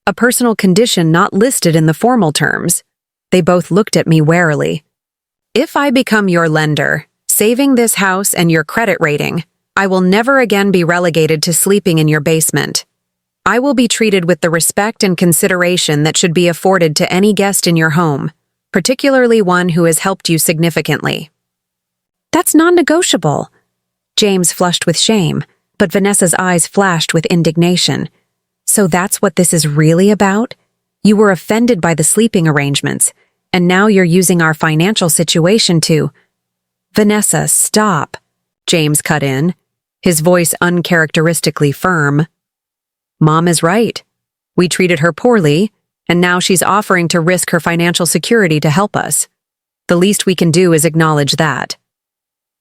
A: A personal condition not listed in the formal terms. They both looked at me warily. If I become your lender, saving this house and your credit rating, I will never again be relegated to sleeping in your basement. I will be treated with the respect and consideration that should be afforded to any guest in your home, particularly one who has helped you significantly. That's non-negotiable. James flushed with shame, but Vanessa's eyes flashed with indignation. So that's what this is really about? You were offended by the sleeping arrangements, and now you're using our financial situation to— Vanessa, stop, James cut in, his voice uncharacteristically firm. Mom is right. We treated her poorly, and now she's offering to risk her financial security to help us. The least we can do is acknowledge that.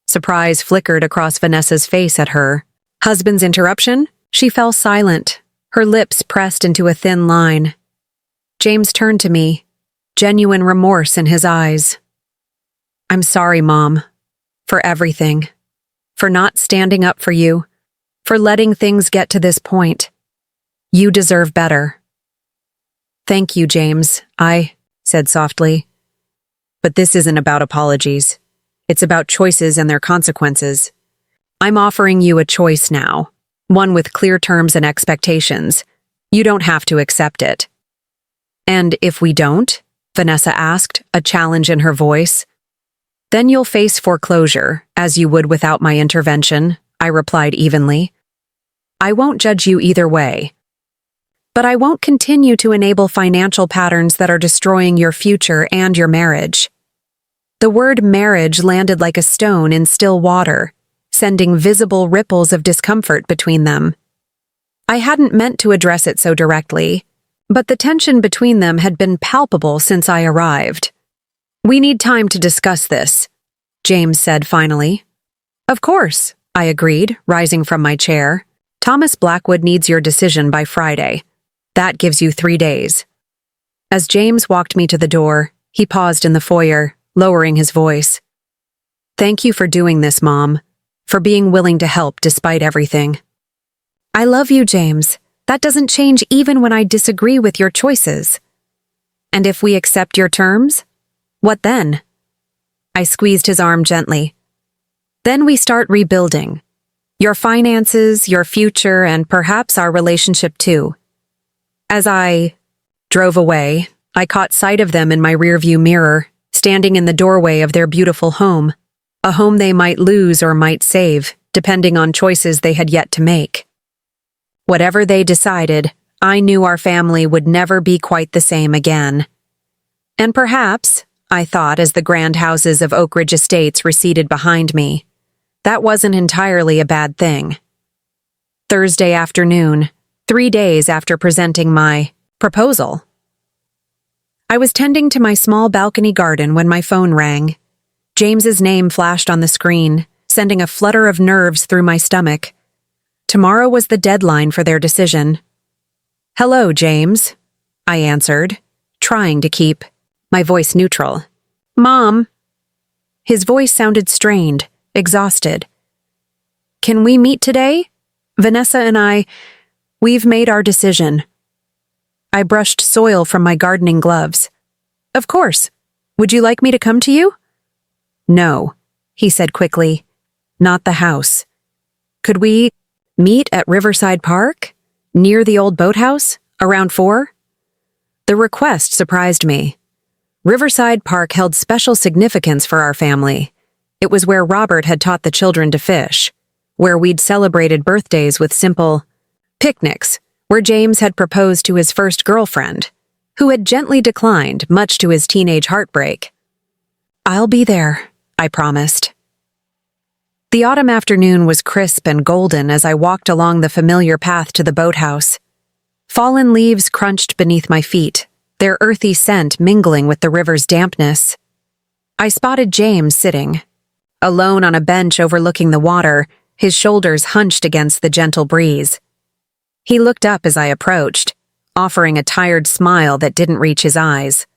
A: Surprise flickered across Vanessa's face at her husband's interruption. She fell silent, her lips pressed into a thin line. James turned to me, genuine remorse in his eyes. I'm sorry, Mom, for everything, for not standing up for you, for letting things get to this point. You deserve better. Thank you, James, I said softly. But this isn't about apologies. It's about choices and their consequences. I'm offering you a choice now, one with clear terms and expectations. You don't have to accept it. And if we don't, Vanessa asked, a challenge in her voice. Then you'll face foreclosure, as you would without my intervention, I replied evenly. I won't judge you either way. But I won't continue to enable financial patterns that are destroying your future and your marriage. The word marriage landed like a stone in still water, sending visible ripples of discomfort between them. I hadn't meant to address it so directly, but the tension between them had been palpable since I arrived. We need time to discuss this, James said finally. Of course, I agreed, rising from my chair. Thomas Blackwood needs your decision by Friday. That gives you 3 days. As James walked me to the door, he paused in the foyer, lowering his voice. Thank you for doing this, Mom, for being willing to help despite everything. I love you, James. That doesn't change even when I disagree with your choices. And if we accept your terms? What then? I squeezed his arm gently. Then we start rebuilding. Your finances, your future, and perhaps our relationship too. As I drove away, I caught sight of them in my rearview mirror, standing in the doorway of their beautiful home, a home they might lose or might save, depending on choices they had yet to make. Whatever they decided, I knew our family would never be quite the same again. And perhaps, I thought as the grand houses of Oak Ridge Estates receded behind me, that wasn't entirely a bad thing. Thursday afternoon, 3 days after presenting my proposal. I was tending to my small balcony garden when my phone rang. James's name flashed on the screen, sending a flutter of nerves through my stomach. Tomorrow was the deadline for their decision. "Hello, James," I answered, trying to keep my voice neutral. "Mom." His voice sounded strained, exhausted. "Can we meet today? Vanessa and we've made our decision." I brushed soil from my gardening gloves. "Of course. Would you like me to come to you?" "No," he said quickly. "Not the house. Could we meet at Riverside Park, near the old boathouse, around 4? The request surprised me. Riverside Park held special significance for our family. It was where Robert had taught the children to fish, where we'd celebrated birthdays with simple picnics, where James had proposed to his first girlfriend, who had gently declined, much to his teenage heartbreak. "I'll be there," I promised. The autumn afternoon was crisp and golden as I walked along the familiar path to the boathouse. Fallen leaves crunched beneath my feet, their earthy scent mingling with the river's dampness. I spotted James sitting, alone on a bench overlooking the water, his shoulders hunched against the gentle breeze. He looked up as I approached, offering a tired smile that didn't reach his eyes.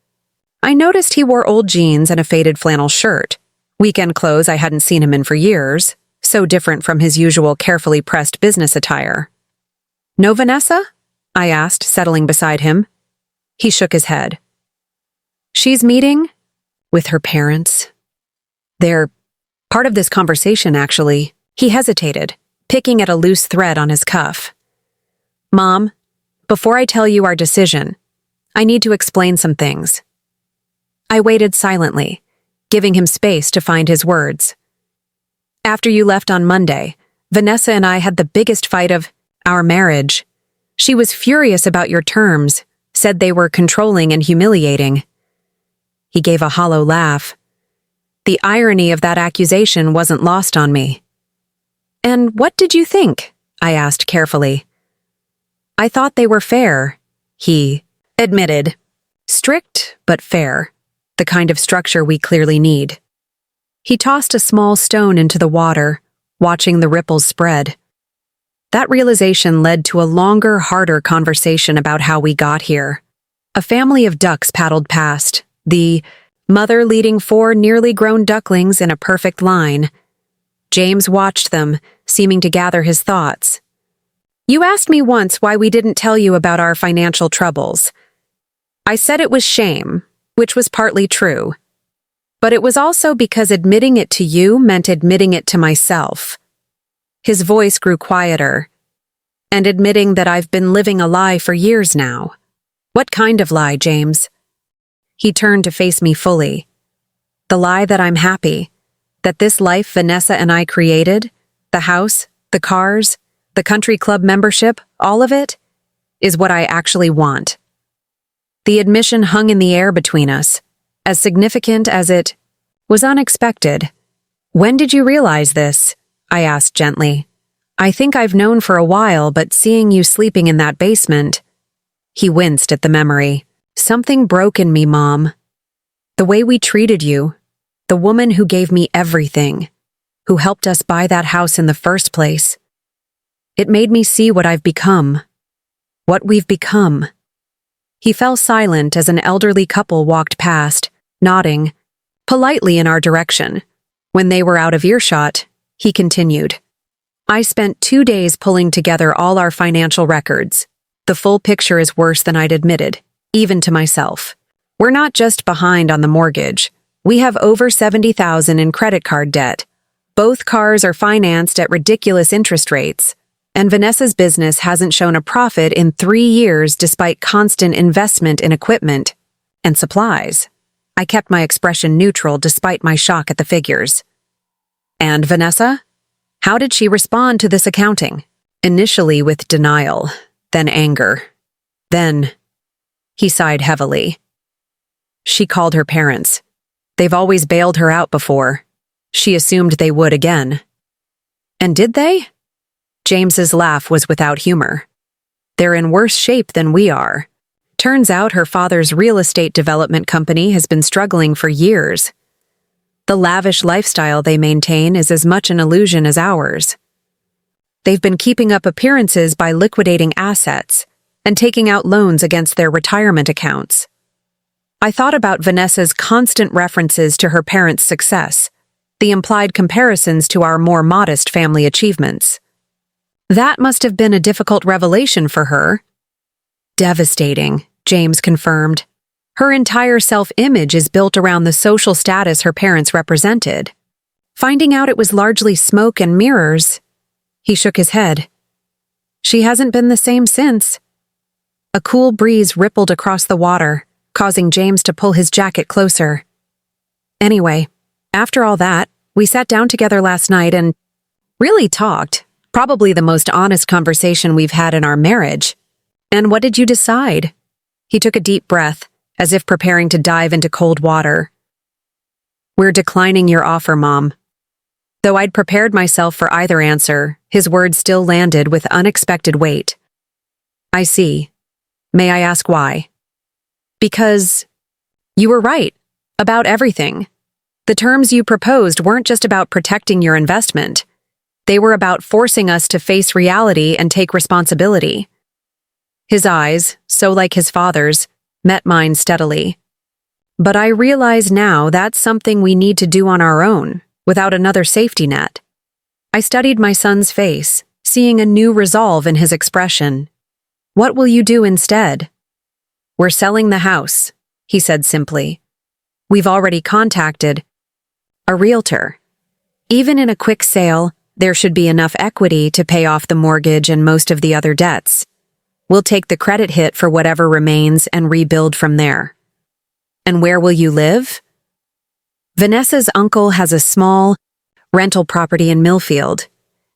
A: I noticed he wore old jeans and a faded flannel shirt, weekend clothes I hadn't seen him in for years, so different from his usual carefully pressed business attire. "No Vanessa?" I asked, settling beside him. He shook his head. "She's meeting with her parents. They're part of this conversation, actually." He hesitated, picking at a loose thread on his cuff. "Mom, before I tell you our decision, I need to explain some things." I waited silently, giving him space to find his words. "After you left on Monday, Vanessa and I had the biggest fight of our marriage. She was furious about your terms, said they were controlling and humiliating." He gave a hollow laugh. The irony of that accusation wasn't lost on me. "And what did you think?" I asked carefully. "I thought they were fair," he admitted. "Strict, but fair. The kind of structure we clearly need." He tossed a small stone into the water, watching the ripples spread. That realization led to a longer, harder conversation about how we got here. A family of ducks paddled past, the mother leading 4 nearly grown ducklings in a perfect line. James watched them, seeming to gather his thoughts. "You asked me once why we didn't tell you about our financial troubles. I said it was shame, which was partly true. But it was also because admitting it to you meant admitting it to myself." His voice grew quieter. "And admitting that I've been living a lie for years now." "What kind of lie, James?" He turned to face me fully. "The lie that I'm happy, that this life Vanessa and I created, the house, the cars, the country club membership, all of it, is what I actually want." The admission hung in the air between us, as significant as it was unexpected. "When did you realize this?" I asked gently. "I think I've known for a while, but seeing you sleeping in that basement..." He winced at the memory. "Something broke in me, Mom. The way we treated you, the woman who gave me everything, who helped us buy that house in the first place. It made me see what I've become, what we've become." He fell silent as an elderly couple walked past, nodding politely in our direction. When they were out of earshot, he continued. "I spent 2 days pulling together all our financial records. The full picture is worse than I'd admitted, even to myself. We're not just behind on the mortgage. We have over $70,000 in credit card debt. Both cars are financed at ridiculous interest rates. And Vanessa's business hasn't shown a profit in 3 years despite constant investment in equipment and supplies." I kept my expression neutral despite my shock at the figures. "And Vanessa? How did she respond to this accounting?" "Initially with denial, then anger. Then..." He sighed heavily. "She called her parents. They've always bailed her out before. She assumed they would again." "And did they?" James's laugh was without humor. "They're in worse shape than we are. Turns out her father's real estate development company has been struggling for years. The lavish lifestyle they maintain is as much an illusion as ours." they've been keeping up appearances by liquidating assets and taking out loans against their retirement accounts. I thought about Vanessa's constant references to her parents' success, the implied comparisons to our more modest family achievements. That must have been a difficult revelation for her. Devastating, James confirmed. Her entire self-image is built around the social status her parents represented. Finding out it was largely smoke and mirrors, he shook his head. She hasn't been the same since. A cool breeze rippled across the water, causing James to pull his jacket closer. Anyway, after all that, we sat down together last night and really talked. Probably the most honest conversation we've had in our marriage. And what did you decide? He took a deep breath, as if preparing to dive into cold water. We're declining your offer, Mom. Though I'd prepared myself for either answer, his words still landed with unexpected weight. I see. May I ask why? Because you were right about everything. The terms you proposed weren't just about protecting your investment. They were about forcing us to face reality and take responsibility. His eyes, so like his father's, met mine steadily. But I realize now that's something we need to do on our own, without another safety net. I studied my son's face, seeing a new resolve in his expression. What will you do instead? We're selling the house, he said simply. We've already contacted a realtor. Even in a quick sale, there should be enough equity to pay off the mortgage and most of the other debts. We'll take the credit hit for whatever remains and rebuild from there. And where will you live? Vanessa's uncle has a small rental property in Millfield,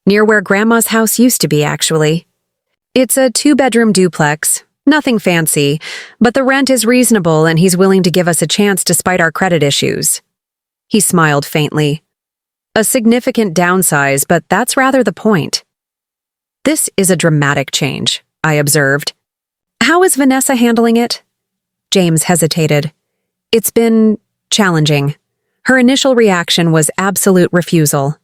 A: near where Grandma's house used to be, actually. It's a 2-bedroom duplex, nothing fancy, but the rent is reasonable and he's willing to give us a chance despite our credit issues. He smiled faintly. A significant downsize, but that's rather the point. This is a dramatic change, I observed. How is Vanessa handling it? James hesitated. It's been challenging. Her initial reaction was absolute refusal.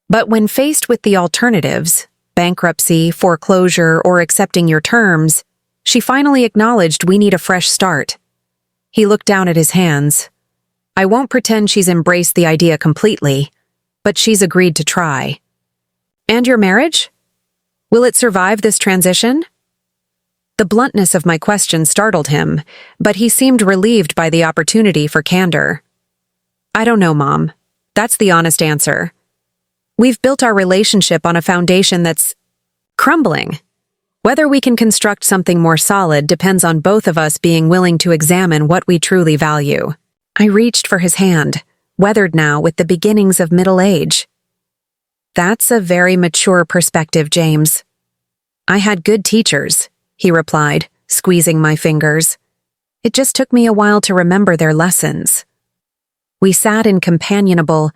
A: But when faced with the alternatives, bankruptcy, foreclosure, or accepting your terms, she finally acknowledged we need a fresh start. He looked down at his hands. I won't pretend she's embraced the idea completely, but she's agreed to try. And your marriage? Will it survive this transition? The bluntness of my question startled him, but he seemed relieved by the opportunity for candor. I don't know, Mom. That's the honest answer. We've built our relationship on a foundation that's crumbling. Whether we can construct something more solid depends on both of us being willing to examine what we truly value. I reached for his hand, weathered now with the beginnings of middle age. That's a very mature perspective, James. I had good teachers, he replied, squeezing my fingers. It just took me a while to remember their lessons. We sat in companionable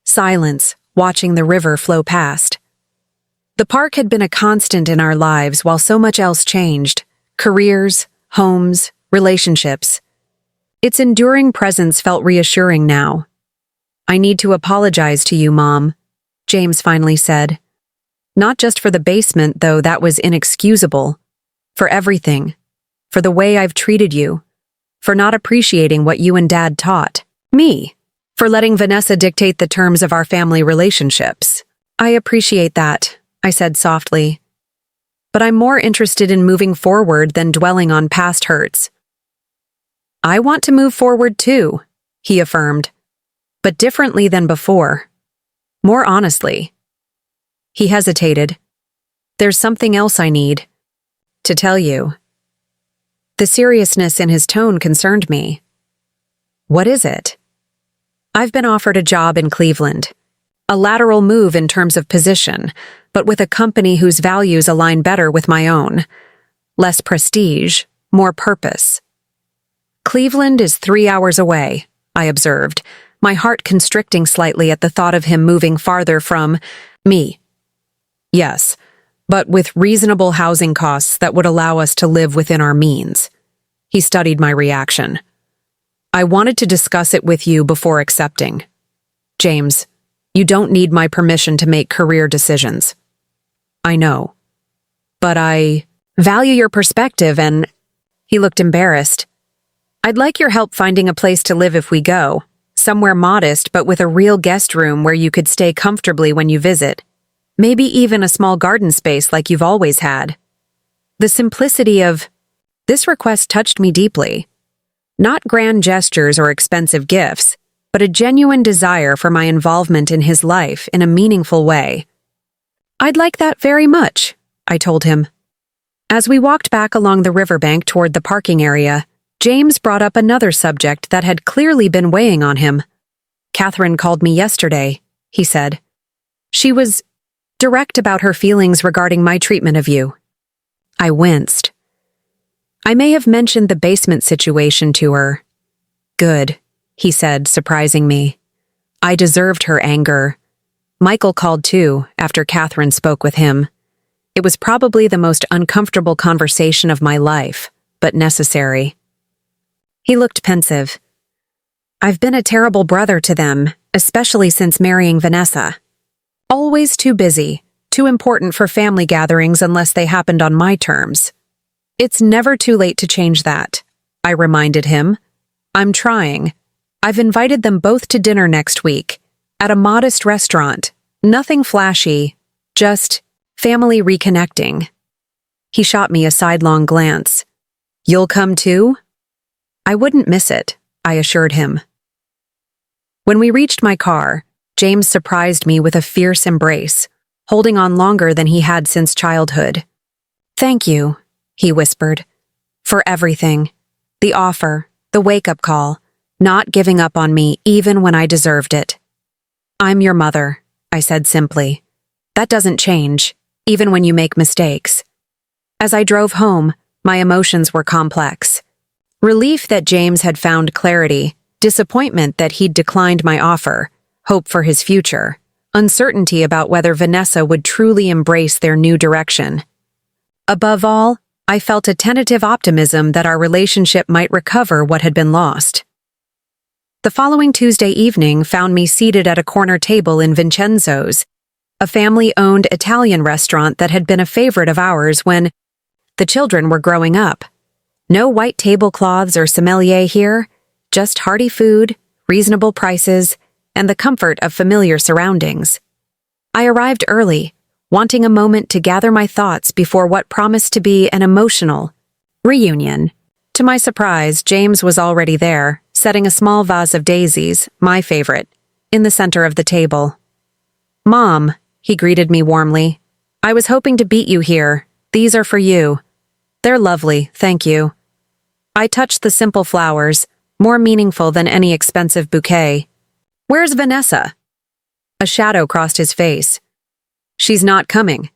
A: silence, watching the river flow past. The park had been a constant in our lives while so much else changed: careers, homes, relationships. Its enduring presence felt reassuring now. I need to apologize to you, Mom, James finally said. Not just for the basement, though that was inexcusable. For everything. For the way I've treated you. For not appreciating what you and Dad taught me. For letting Vanessa dictate the terms of our family relationships. I appreciate that, I said softly. But I'm more interested in moving forward than dwelling on past hurts. I want to move forward too, he affirmed. But differently than before. More honestly. He hesitated. There's something else I need to tell you. The seriousness in his tone concerned me. What is it? I've been offered a job in Cleveland. A lateral move in terms of position, but with a company whose values align better with my own. Less prestige, more purpose. Cleveland is 3 hours away, I observed, my heart constricting slightly at the thought of him moving farther from me. Yes, but with reasonable housing costs that would allow us to live within our means. He studied my reaction. I wanted to discuss it with you before accepting. James, you don't need my permission to make career decisions. I know. But I value your perspective and— He looked embarrassed. I'd like your help finding a place to live if we go. Somewhere modest but with a real guest room where you could stay comfortably when you visit. Maybe even a small garden space like you've always had. The simplicity of this request touched me deeply. Not grand gestures or expensive gifts, but a genuine desire for my involvement in his life in a meaningful way. I'd like that very much, I told him. As we walked back along the riverbank toward the parking area, James brought up another subject that had clearly been weighing on him. Catherine called me yesterday, he said. She was direct about her feelings regarding my treatment of you. I winced. I may have mentioned the basement situation to her. Good, he said, surprising me. I deserved her anger. Michael called too, after Catherine spoke with him. It was probably the most uncomfortable conversation of my life, but necessary. He looked pensive. I've been a terrible brother to them, especially since marrying Vanessa. Always too busy, too important for family gatherings unless they happened on my terms. It's never too late to change that, I reminded him. I'm trying. I've invited them both to dinner next week, at a modest restaurant, nothing flashy, just family reconnecting. He shot me a sidelong glance. You'll come too? I wouldn't miss it, I assured him. When we reached my car, James surprised me with a fierce embrace, holding on longer than he had since childhood. Thank you, he whispered, for everything. The offer, the wake-up call, not giving up on me even when I deserved it. I'm your mother, I said simply. That doesn't change, even when you make mistakes. As I drove home, my emotions were complex. Relief that James had found clarity, disappointment that he'd declined my offer, hope for his future, uncertainty about whether Vanessa would truly embrace their new direction. Above all, I felt a tentative optimism that our relationship might recover what had been lost. The following Tuesday evening found me seated at a corner table in Vincenzo's, a family-owned Italian restaurant that had been a favorite of ours when the children were growing up. No white tablecloths or sommelier here, just hearty food, reasonable prices, and the comfort of familiar surroundings. I arrived early, wanting a moment to gather my thoughts before what promised to be an emotional reunion. To my surprise, James was already there, setting a small vase of daisies, my favorite, in the center of the table. Mom, he greeted me warmly. I was hoping to beat you here. These are for you. They're lovely, thank you. I touched the simple flowers, more meaningful than any expensive bouquet. Where's Vanessa? A shadow crossed his face. She's not coming.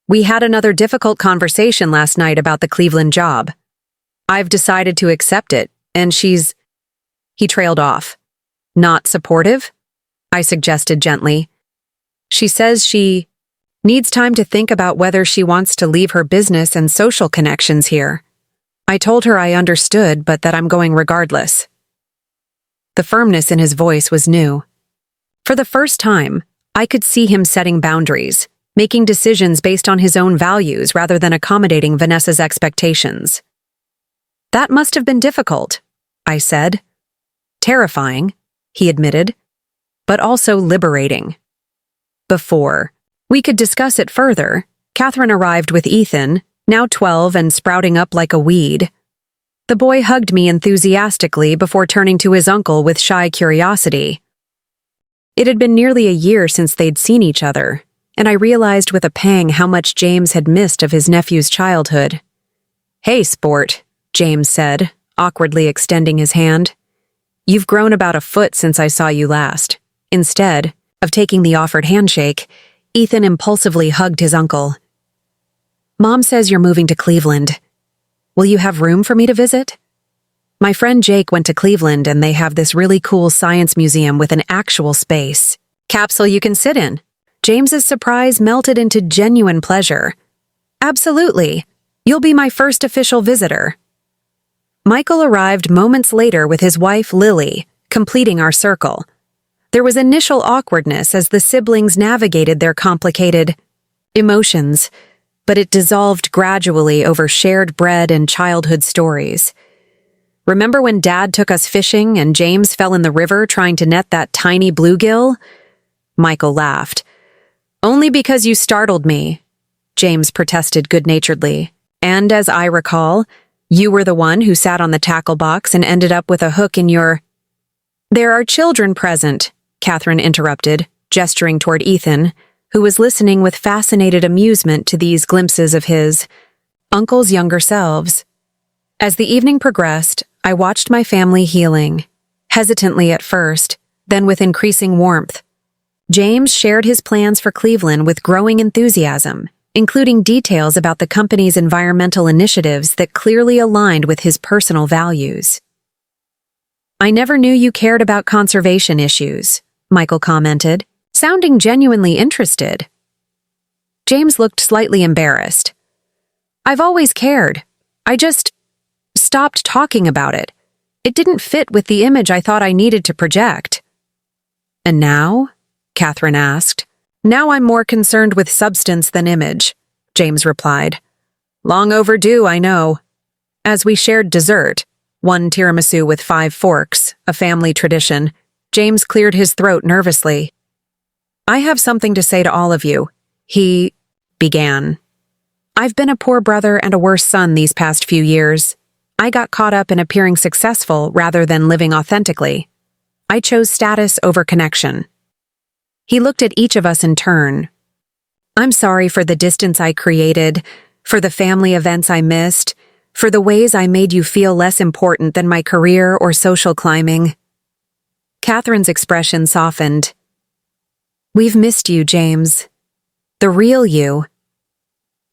A: We had another difficult conversation last night about the Cleveland job. I've decided to accept it, and she's— He trailed off. Not supportive? I suggested gently. She says she needs time to think about whether she wants to leave her business and social connections here. I told her I understood, but that I'm going regardless. The firmness in his voice was new. For the first time, I could see him setting boundaries, making decisions based on his own values rather than accommodating Vanessa's expectations. That must have been difficult, I said. Terrifying, he admitted, but also liberating. Before we could discuss it further, Catherine arrived with Ethan, now 12 and sprouting up like a weed. The boy hugged me enthusiastically before turning to his uncle with shy curiosity. It had been nearly a year since they'd seen each other, and I realized with a pang how much James had missed of his nephew's childhood. Hey, sport, James said, awkwardly extending his hand. You've grown about a foot since I saw you last. Instead of taking the offered handshake, Ethan impulsively hugged his uncle. Mom says you're moving to Cleveland. Will you have room for me to visit? My friend Jake went to Cleveland and they have this really cool science museum with an actual space capsule you can sit in. James's surprise melted into genuine pleasure. Absolutely. You'll be my first official visitor. Michael arrived moments later with his wife Lily, completing our circle. There was initial awkwardness as the siblings navigated their complicated emotions, but it dissolved gradually over shared bread and childhood stories. Remember when Dad took us fishing and James fell in the river trying to net that tiny bluegill? Michael laughed. Only because you startled me, James protested good-naturedly. And as I recall, you were the one who sat on the tackle box and ended up with a hook in your— There are children present, Catherine interrupted, gesturing toward Ethan, who was listening with fascinated amusement to these glimpses of his uncle's younger selves. As the evening progressed, I watched my family healing, hesitantly at first, then with increasing warmth. James shared his plans for Cleveland with growing enthusiasm, including details about the company's environmental initiatives that clearly aligned with his personal values. I never knew you cared about conservation issues, Michael commented, sounding genuinely interested. James looked slightly embarrassed. I've always cared. I just stopped talking about it. It didn't fit with the image I thought I needed to project. And now? Catherine asked. Now I'm more concerned with substance than image, James replied. Long overdue, I know. As we shared dessert, one tiramisu with 5 forks, a family tradition, James cleared his throat nervously. I have something to say to all of you, he began. I've been a poor brother and a worse son these past few years. I got caught up in appearing successful rather than living authentically. I chose status over connection. He looked at each of us in turn. I'm sorry for the distance I created, for the family events I missed, for the ways I made you feel less important than my career or social climbing. Catherine's expression softened. We've missed you, James. The real you.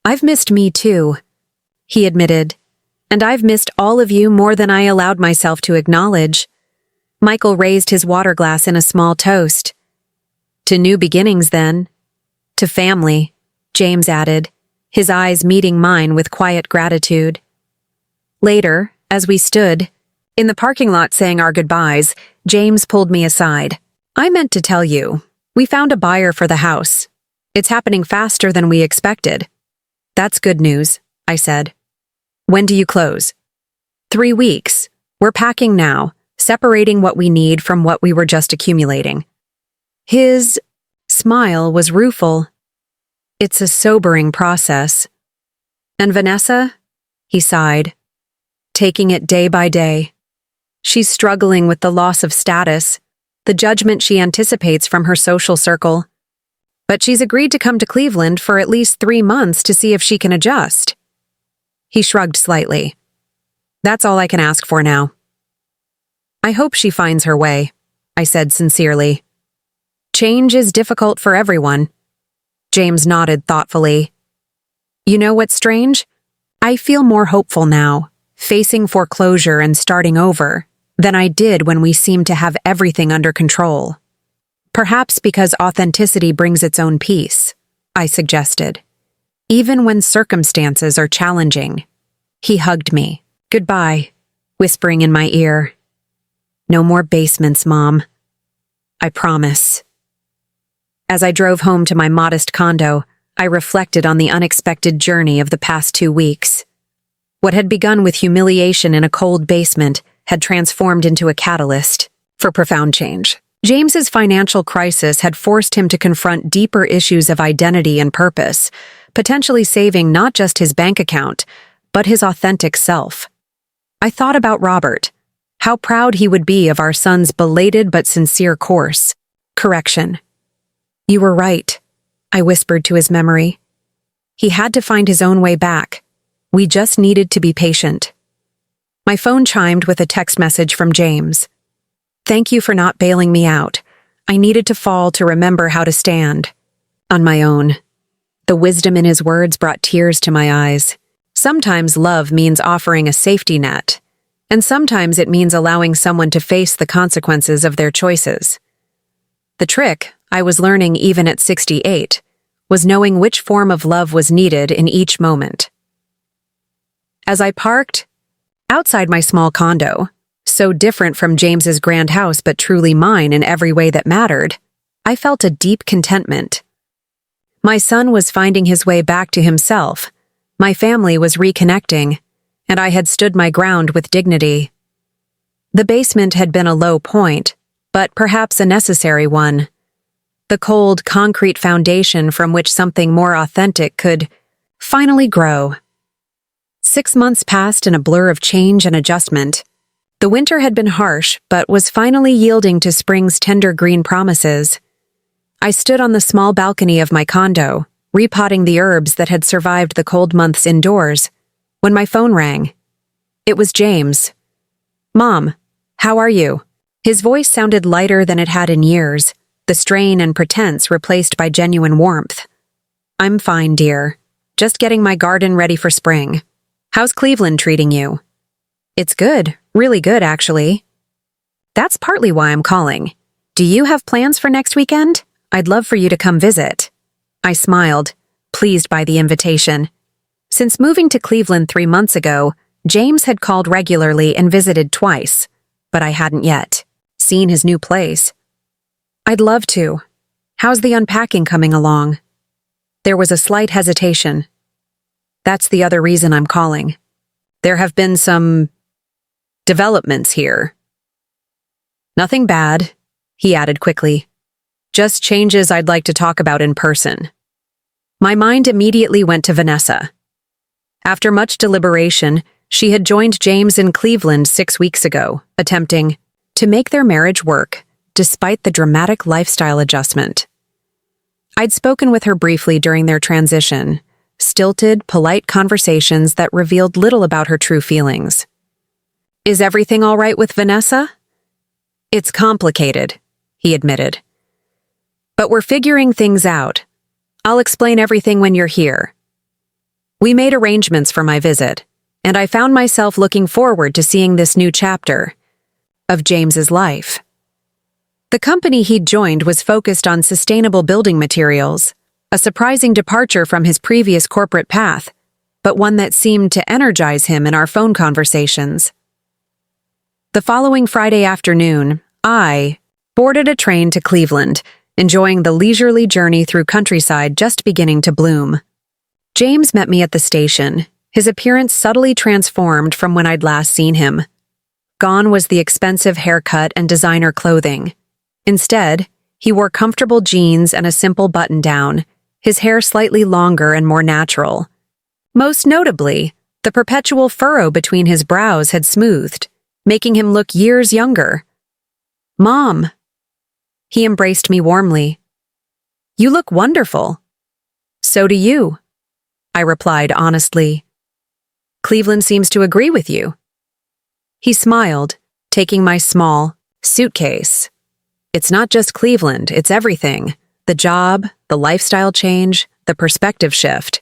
A: I've missed me too, he admitted, and I've missed all of you more than I allowed myself to acknowledge. Michael raised his water glass in a small toast. To new beginnings, then. To family, James added, his eyes meeting mine with quiet gratitude. Later, as we stood in the parking lot saying our goodbyes, James pulled me aside. I meant to tell you, we found a buyer for the house. It's happening faster than we expected. That's good news, I said. When do you close? 3 weeks. We're packing now, separating what we need from what we were just accumulating. His smile was rueful. It's a sobering process. And Vanessa? He sighed, taking it day by day. She's struggling with the loss of status, the judgment she anticipates from her social circle. But she's agreed to come to Cleveland for at least 3 months to see if she can adjust. He shrugged slightly. That's all I can ask for now. I hope she finds her way, I said sincerely. Change is difficult for everyone. James nodded thoughtfully. You know what's strange? I feel more hopeful now, facing foreclosure and starting over, than I did when we seemed to have everything under control. Perhaps because authenticity brings its own peace, I suggested. Even when circumstances are challenging. He hugged me. Goodbye, whispering in my ear. No more basements, Mom. I promise. As I drove home to my modest condo, I reflected on the unexpected journey of the past 2 weeks. What had begun with humiliation in a cold basement had transformed into a catalyst for profound change. James's financial crisis had forced him to confront deeper issues of identity and purpose, potentially saving not just his bank account, but his authentic self. I thought about Robert, how proud he would be of our son's belated but sincere course. Correction. You were right, I whispered to his memory. He had to find his own way back. We just needed to be patient. My phone chimed with a text message from James. Thank you for not bailing me out. I needed to fall to remember how to stand. On my own. The wisdom in his words brought tears to my eyes. Sometimes love means offering a safety net, and sometimes it means allowing someone to face the consequences of their choices. The trick, I was learning even at 68, was knowing which form of love was needed in each moment. As I parked outside my small condo, so different from James's grand house but truly mine in every way that mattered, I felt a deep contentment. My son was finding his way back to himself, my family was reconnecting, and I had stood my ground with dignity. The basement had been a low point, but perhaps a necessary one. The cold, concrete foundation from which something more authentic could finally grow. 6 months passed in a blur of change and adjustment. The winter had been harsh, but was finally yielding to spring's tender green promises. I stood on the small balcony of my condo, repotting the herbs that had survived the cold months indoors, when my phone rang. It was James. "Mom, how are you?" His voice sounded lighter than it had in years, the strain and pretense replaced by genuine warmth. "I'm fine, dear. Just getting my garden ready for spring. How's Cleveland treating you?" "It's good, really good, actually." "That's partly why I'm calling. Do you have plans for next weekend? I'd love for you to come visit." I smiled, pleased by the invitation. Since moving to Cleveland 3 months ago, James had called regularly and visited twice, but I hadn't yet seen his new place. "I'd love to. How's the unpacking coming along?" There was a slight hesitation. "That's the other reason I'm calling. There have been some developments here." "Nothing bad," he added quickly. "Just changes I'd like to talk about in person." My mind immediately went to Vanessa. After much deliberation, she had joined James in Cleveland 6 weeks ago, attempting to make their marriage work, despite the dramatic lifestyle adjustment. I'd spoken with her briefly during their transition, stilted, polite conversations that revealed little about her true feelings. "Is everything all right with Vanessa?" "It's complicated," he admitted. "But we're figuring things out. I'll explain everything when you're here." We made arrangements for my visit, and I found myself looking forward to seeing this new chapter of James's life. The company he'd joined was focused on sustainable building materials, a surprising departure from his previous corporate path, but one that seemed to energize him in our phone conversations. The following Friday afternoon, I boarded a train to Cleveland, enjoying the leisurely journey through countryside just beginning to bloom. James met me at the station, his appearance subtly transformed from when I'd last seen him. Gone was the expensive haircut and designer clothing. Instead, he wore comfortable jeans and a simple button-down, his hair slightly longer and more natural. Most notably, the perpetual furrow between his brows had smoothed, making him look years younger. "Mom!" He embraced me warmly. "You look wonderful." "So do you," I replied honestly. "Cleveland seems to agree with you." He smiled, taking my small suitcase. "It's not just Cleveland, it's everything. The job, the lifestyle change, the perspective shift."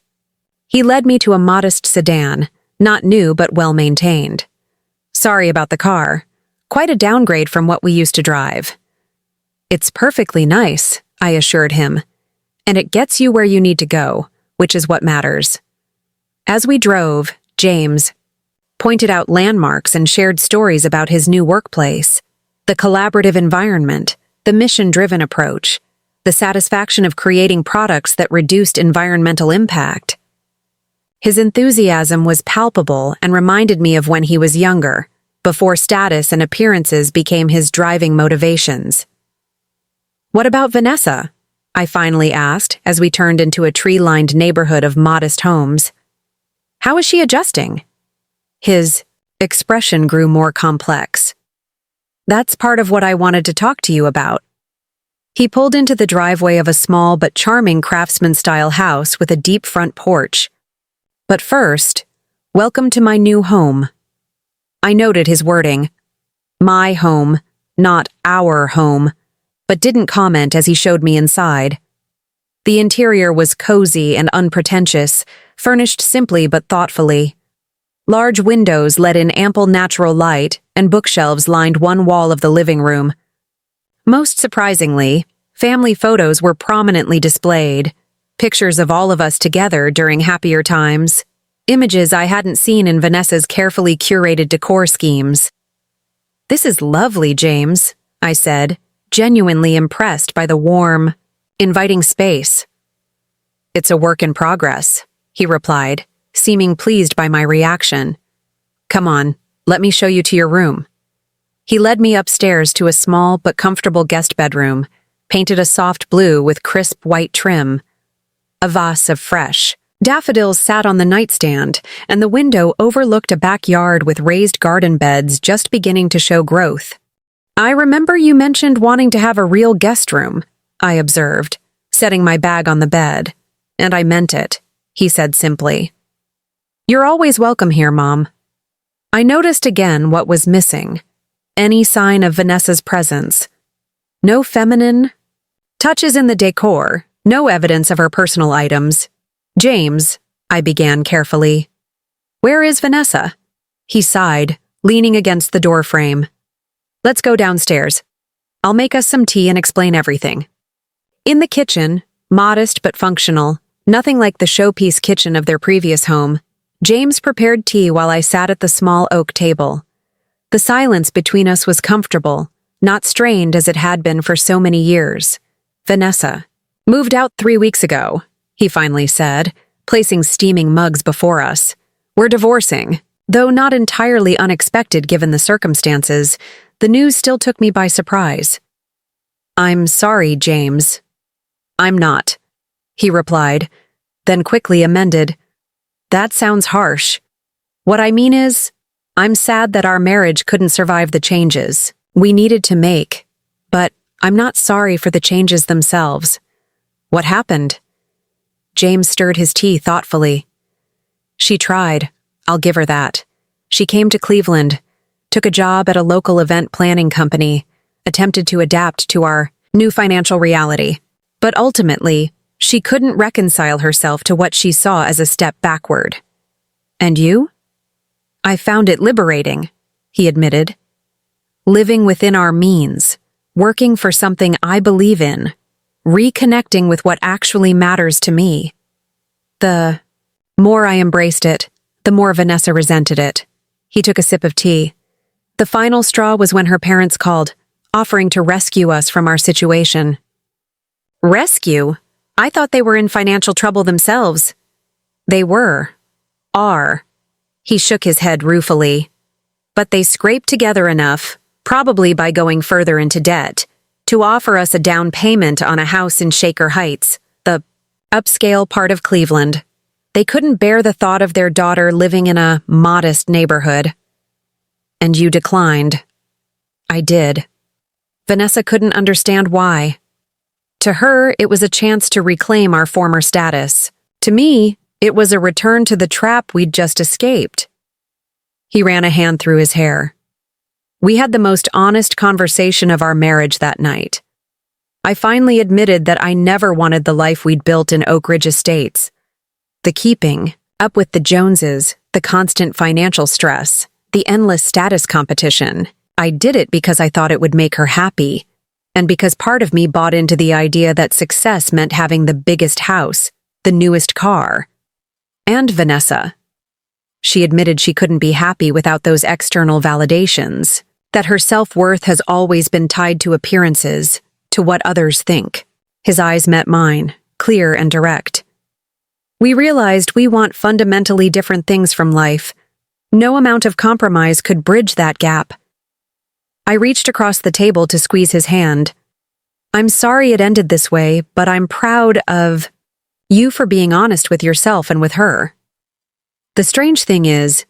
A: He led me to a modest sedan, not new but well-maintained. "Sorry about the car. Quite a downgrade from what we used to drive." "It's perfectly nice," I assured him. "And it gets you where you need to go, which is what matters." As we drove, James pointed out landmarks and shared stories about his new workplace, the collaborative environment, the mission-driven approach, the satisfaction of creating products that reduced environmental impact. His enthusiasm was palpable and reminded me of when he was younger, before status and appearances became his driving motivations. "What about Vanessa?" I finally asked as we turned into a tree-lined neighborhood of modest homes. "How is she adjusting?" His expression grew more complex. "That's part of what I wanted to talk to you about." He pulled into the driveway of a small but charming craftsman-style house with a deep front porch. "But first, welcome to my new home." I noted his wording. My home, not our home, but didn't comment as he showed me inside. The interior was cozy and unpretentious, furnished simply but thoughtfully. Large windows let in ample natural light, and bookshelves lined one wall of the living room. Most surprisingly, family photos were prominently displayed, pictures of all of us together during happier times, images I hadn't seen in Vanessa's carefully curated decor schemes. "This is lovely, James," I said, genuinely impressed by the warm, inviting space. It's a work in progress, he replied, seeming pleased by my reaction. Come on, let me show you to your room. He led me upstairs to a small but comfortable guest bedroom, painted a soft blue with crisp white trim. A vase of fresh daffodils sat on the nightstand, and the window overlooked a backyard with raised garden beds just beginning to show growth. I remember you mentioned wanting to have a real guest room, I observed, setting my bag on the bed. And I meant it, he said simply. You're always welcome here, Mom. I noticed again what was missing. Any sign of Vanessa's presence. No feminine touches in the decor, no evidence of her personal items. James, I began carefully. Where is Vanessa? He sighed, leaning against the doorframe. Let's go downstairs. I'll make us some tea and explain everything. In the kitchen, modest but functional, nothing like the showpiece kitchen of their previous home, James prepared tea while I sat at the small oak table. The silence between us was comfortable, not strained as it had been for so many years. Vanessa moved out 3 weeks ago, he finally said, placing steaming mugs before us. We're divorcing. Though not entirely unexpected given the circumstances, the news still took me by surprise. I'm sorry, James. I'm not, he replied, then quickly amended. That sounds harsh. What I mean is, I'm sad that our marriage couldn't survive the changes we needed to make, but I'm not sorry for the changes themselves. What happened? James stirred his tea thoughtfully. She tried. I'll give her that. She came to Cleveland, took a job at a local event planning company, attempted to adapt to our new financial reality. But ultimately, she couldn't reconcile herself to what she saw as a step backward. And you? I found it liberating, he admitted. Living within our means, working for something I believe in, reconnecting with what actually matters to me. The more I embraced it, the more Vanessa resented it. He took a sip of tea. The final straw was when her parents called, offering to rescue us from our situation. Rescue? I thought they were in financial trouble themselves. They were. Are. He shook his head ruefully. But they scraped together enough, probably by going further into debt, to offer us a down payment on a house in Shaker Heights, the upscale part of Cleveland. They couldn't bear the thought of their daughter living in a modest neighborhood. And you declined. I did. Vanessa couldn't understand why. To her, it was a chance to reclaim our former status. To me, it was a return to the trap we'd just escaped. He ran a hand through his hair. We had the most honest conversation of our marriage that night. I finally admitted that I never wanted the life we'd built in Oak Ridge Estates. The keeping up with the Joneses, the constant financial stress, the endless status competition. I did it because I thought it would make her happy, and because part of me bought into the idea that success meant having the biggest house, the newest car. And Vanessa. She admitted she couldn't be happy without those external validations, that her self-worth has always been tied to appearances, to what others think. His eyes met mine, clear and direct. We realized we want fundamentally different things from life. No amount of compromise could bridge that gap. I reached across the table to squeeze his hand. I'm sorry it ended this way, but I'm proud of you for being honest with yourself and with her. The strange thing is,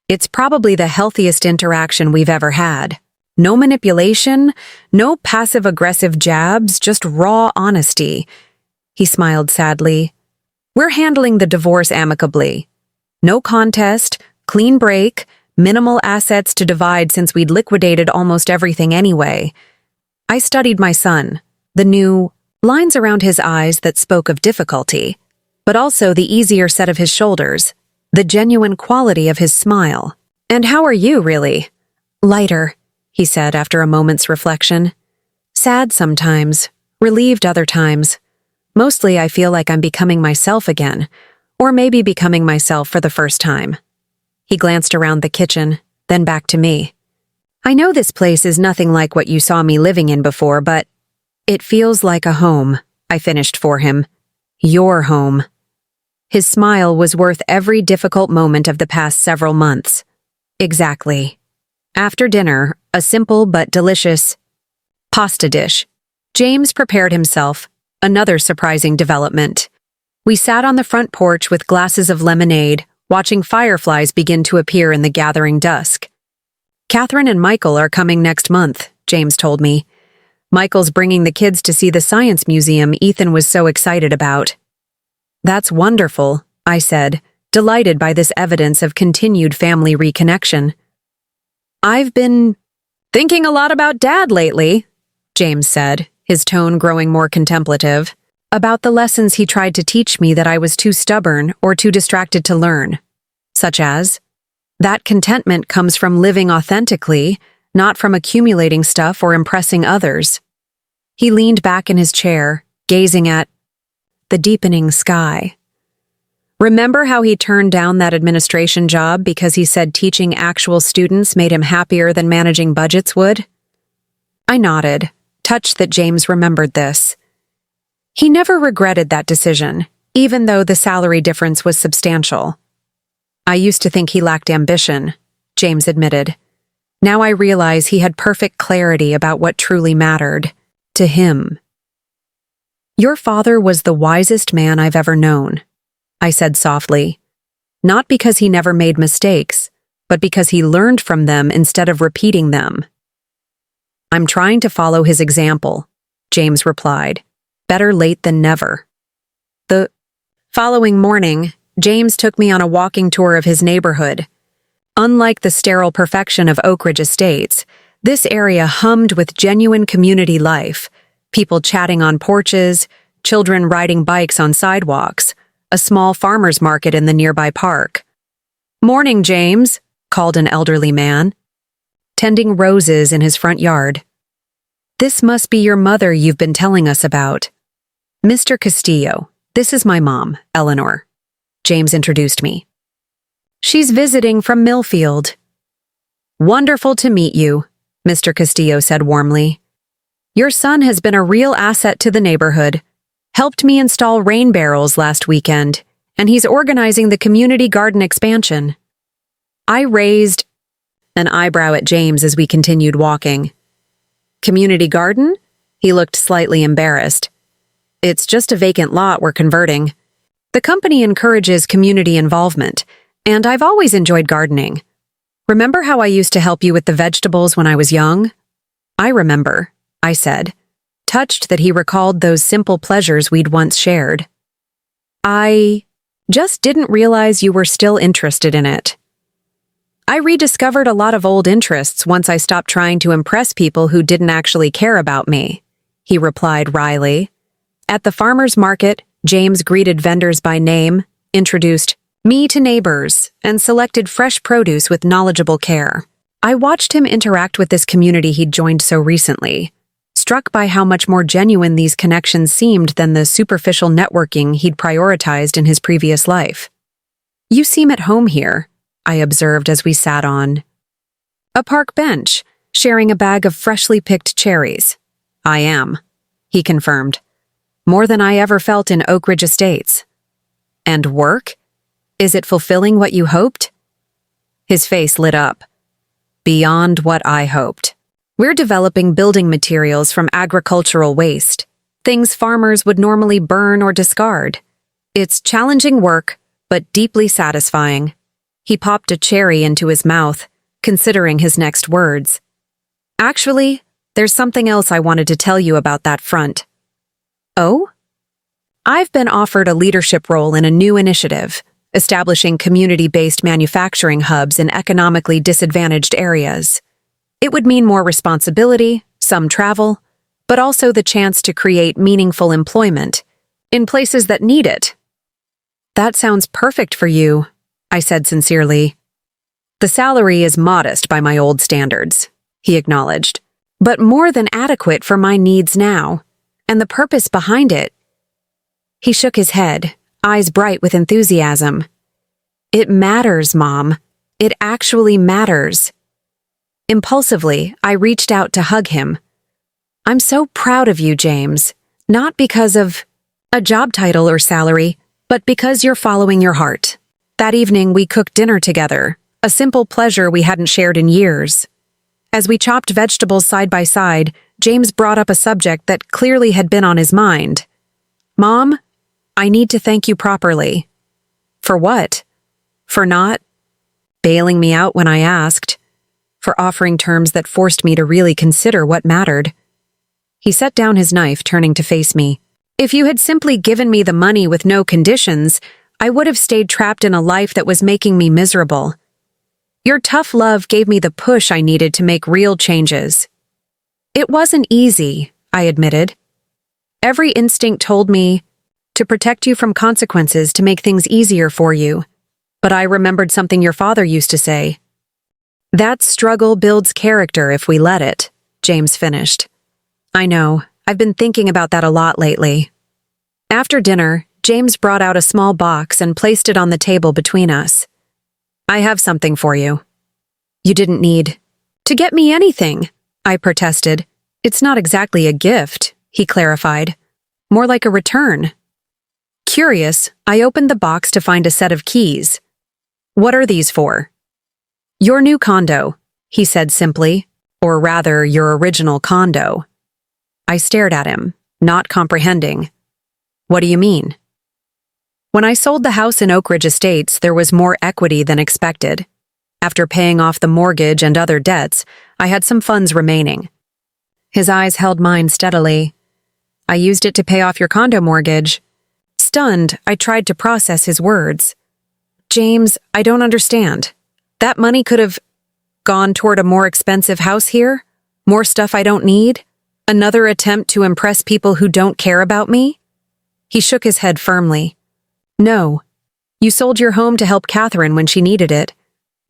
A: it's probably the healthiest interaction we've ever had. No manipulation, no passive-aggressive jabs, just raw honesty. He smiled sadly. We're handling the divorce amicably. No contest, clean break, minimal assets to divide since we'd liquidated almost everything anyway. I studied my son, the new lines around his eyes that spoke of difficulty, but also the easier set of his shoulders, the genuine quality of his smile. And how are you, really? Lighter, he said after a moment's reflection. Sad sometimes, relieved other times. Mostly I feel like I'm becoming myself again, or maybe becoming myself for the first time. He glanced around the kitchen, then back to me. I know this place is nothing like what you saw me living in before, but it feels like a home, I finished for him. Your home. His smile was worth every difficult moment of the past several months. Exactly. After dinner, a simple but delicious pasta dish. James prepared himself, another surprising development. We sat on the front porch with glasses of lemonade, watching fireflies begin to appear in the gathering dusk. Catherine and Michael are coming next month, James told me. Michael's bringing the kids to see the science museum Ethan was so excited about. That's wonderful, I said, delighted by this evidence of continued family reconnection. I've been thinking a lot about Dad lately, James said, his tone growing more contemplative, about the lessons he tried to teach me that I was too stubborn or too distracted to learn, such as, that contentment comes from living authentically, not from accumulating stuff or impressing others. He leaned back in his chair, gazing at the deepening sky. Remember how he turned down that administration job because he said teaching actual students made him happier than managing budgets would? I nodded, touched that James remembered this. He never regretted that decision, even though the salary difference was substantial. I used to think he lacked ambition, James admitted. Now I realize he had perfect clarity about what truly mattered to him. Your father was the wisest man I've ever known, I said softly. Not because he never made mistakes, but because he learned from them instead of repeating them. I'm trying to follow his example, James replied. Better late than never. The following morning, James took me on a walking tour of his neighborhood. Unlike the sterile perfection of Oak Ridge Estates, this area hummed with genuine community life, people chatting on porches, children riding bikes on sidewalks, a small farmer's market in the nearby park. "Morning, James," called an elderly man, tending roses in his front yard. "This must be your mother you've been telling us about." "Mr. Castillo, this is my mom, Eleanor," James introduced me. "She's visiting from Millfield." "Wonderful to meet you," Mr. Castillo said warmly. "Your son has been a real asset to the neighborhood. Helped me install rain barrels last weekend, and he's organizing the community garden expansion." I raised an eyebrow at James as we continued walking. "Community garden?" He looked slightly embarrassed. "It's just a vacant lot we're converting. The company encourages community involvement, and I've always enjoyed gardening. Remember how I used to help you with the vegetables when I was young?" "I remember," I said, touched that he recalled those simple pleasures we'd once shared. "I just didn't realize you were still interested in it." "I rediscovered a lot of old interests once I stopped trying to impress people who didn't actually care about me," he replied wryly. At the farmer's market, James greeted vendors by name, introduced me to neighbors, and selected fresh produce with knowledgeable care. I watched him interact with this community he'd joined so recently, struck by how much more genuine these connections seemed than the superficial networking he'd prioritized in his previous life. "You seem at home here," I observed as we sat on a park bench, sharing a bag of freshly picked cherries. "I am," he confirmed. "More than I ever felt in Oak Ridge Estates." "And work? Is it fulfilling what you hoped?" His face lit up. "Beyond what I hoped. We're developing building materials from agricultural waste, things farmers would normally burn or discard. It's challenging work, but deeply satisfying." He popped a cherry into his mouth, considering his next words. "Actually, there's something else I wanted to tell you about that front." "Oh?" "I've been offered a leadership role in a new initiative, establishing community-based manufacturing hubs in economically disadvantaged areas. It would mean more responsibility, some travel, but also the chance to create meaningful employment in places that need it." "That sounds perfect for you," I said sincerely. "The salary is modest by my old standards," he acknowledged, "but more than adequate for my needs now, and the purpose behind it." He shook his head, eyes bright with enthusiasm. "It matters, Mom. It actually matters." Impulsively, I reached out to hug him. "I'm so proud of you, James, not because of a job title or salary, but because you're following your heart. That evening, we cooked dinner together, a simple pleasure we hadn't shared in years. As we chopped vegetables side by side, James brought up a subject that clearly had been on his mind. "Mom, I need to thank you properly." "For what?" "For not bailing me out when I asked. For offering terms that forced me to really consider what mattered." He set down his knife, turning to face me. "If you had simply given me the money with no conditions, I would have stayed trapped in a life that was making me miserable. Your tough love gave me the push I needed to make real changes." "It wasn't easy," I admitted. "Every instinct told me to protect you from consequences, to make things easier for you. But I remembered something your father used to say. That struggle builds character if we let it," James finished. "I know. I've been thinking about that a lot lately." After dinner, James brought out a small box and placed it on the table between us. "I have something for you." "You didn't need to get me anything," I protested. "It's not exactly a gift," he clarified. "More like a return." Curious, I opened the box to find a set of keys. "What are these for?" "Your new condo," he said simply, "or rather, your original condo." I stared at him, not comprehending. "What do you mean?" "When I sold the house in Oak Ridge Estates, there was more equity than expected. After paying off the mortgage and other debts, I had some funds remaining." His eyes held mine steadily. "I used it to pay off your condo mortgage." Stunned, I tried to process his words. "James, I don't understand. That money could have gone toward a more expensive house here? More stuff I don't need? Another attempt to impress people who don't care about me?" He shook his head firmly. "No. You sold your home to help Catherine when she needed it.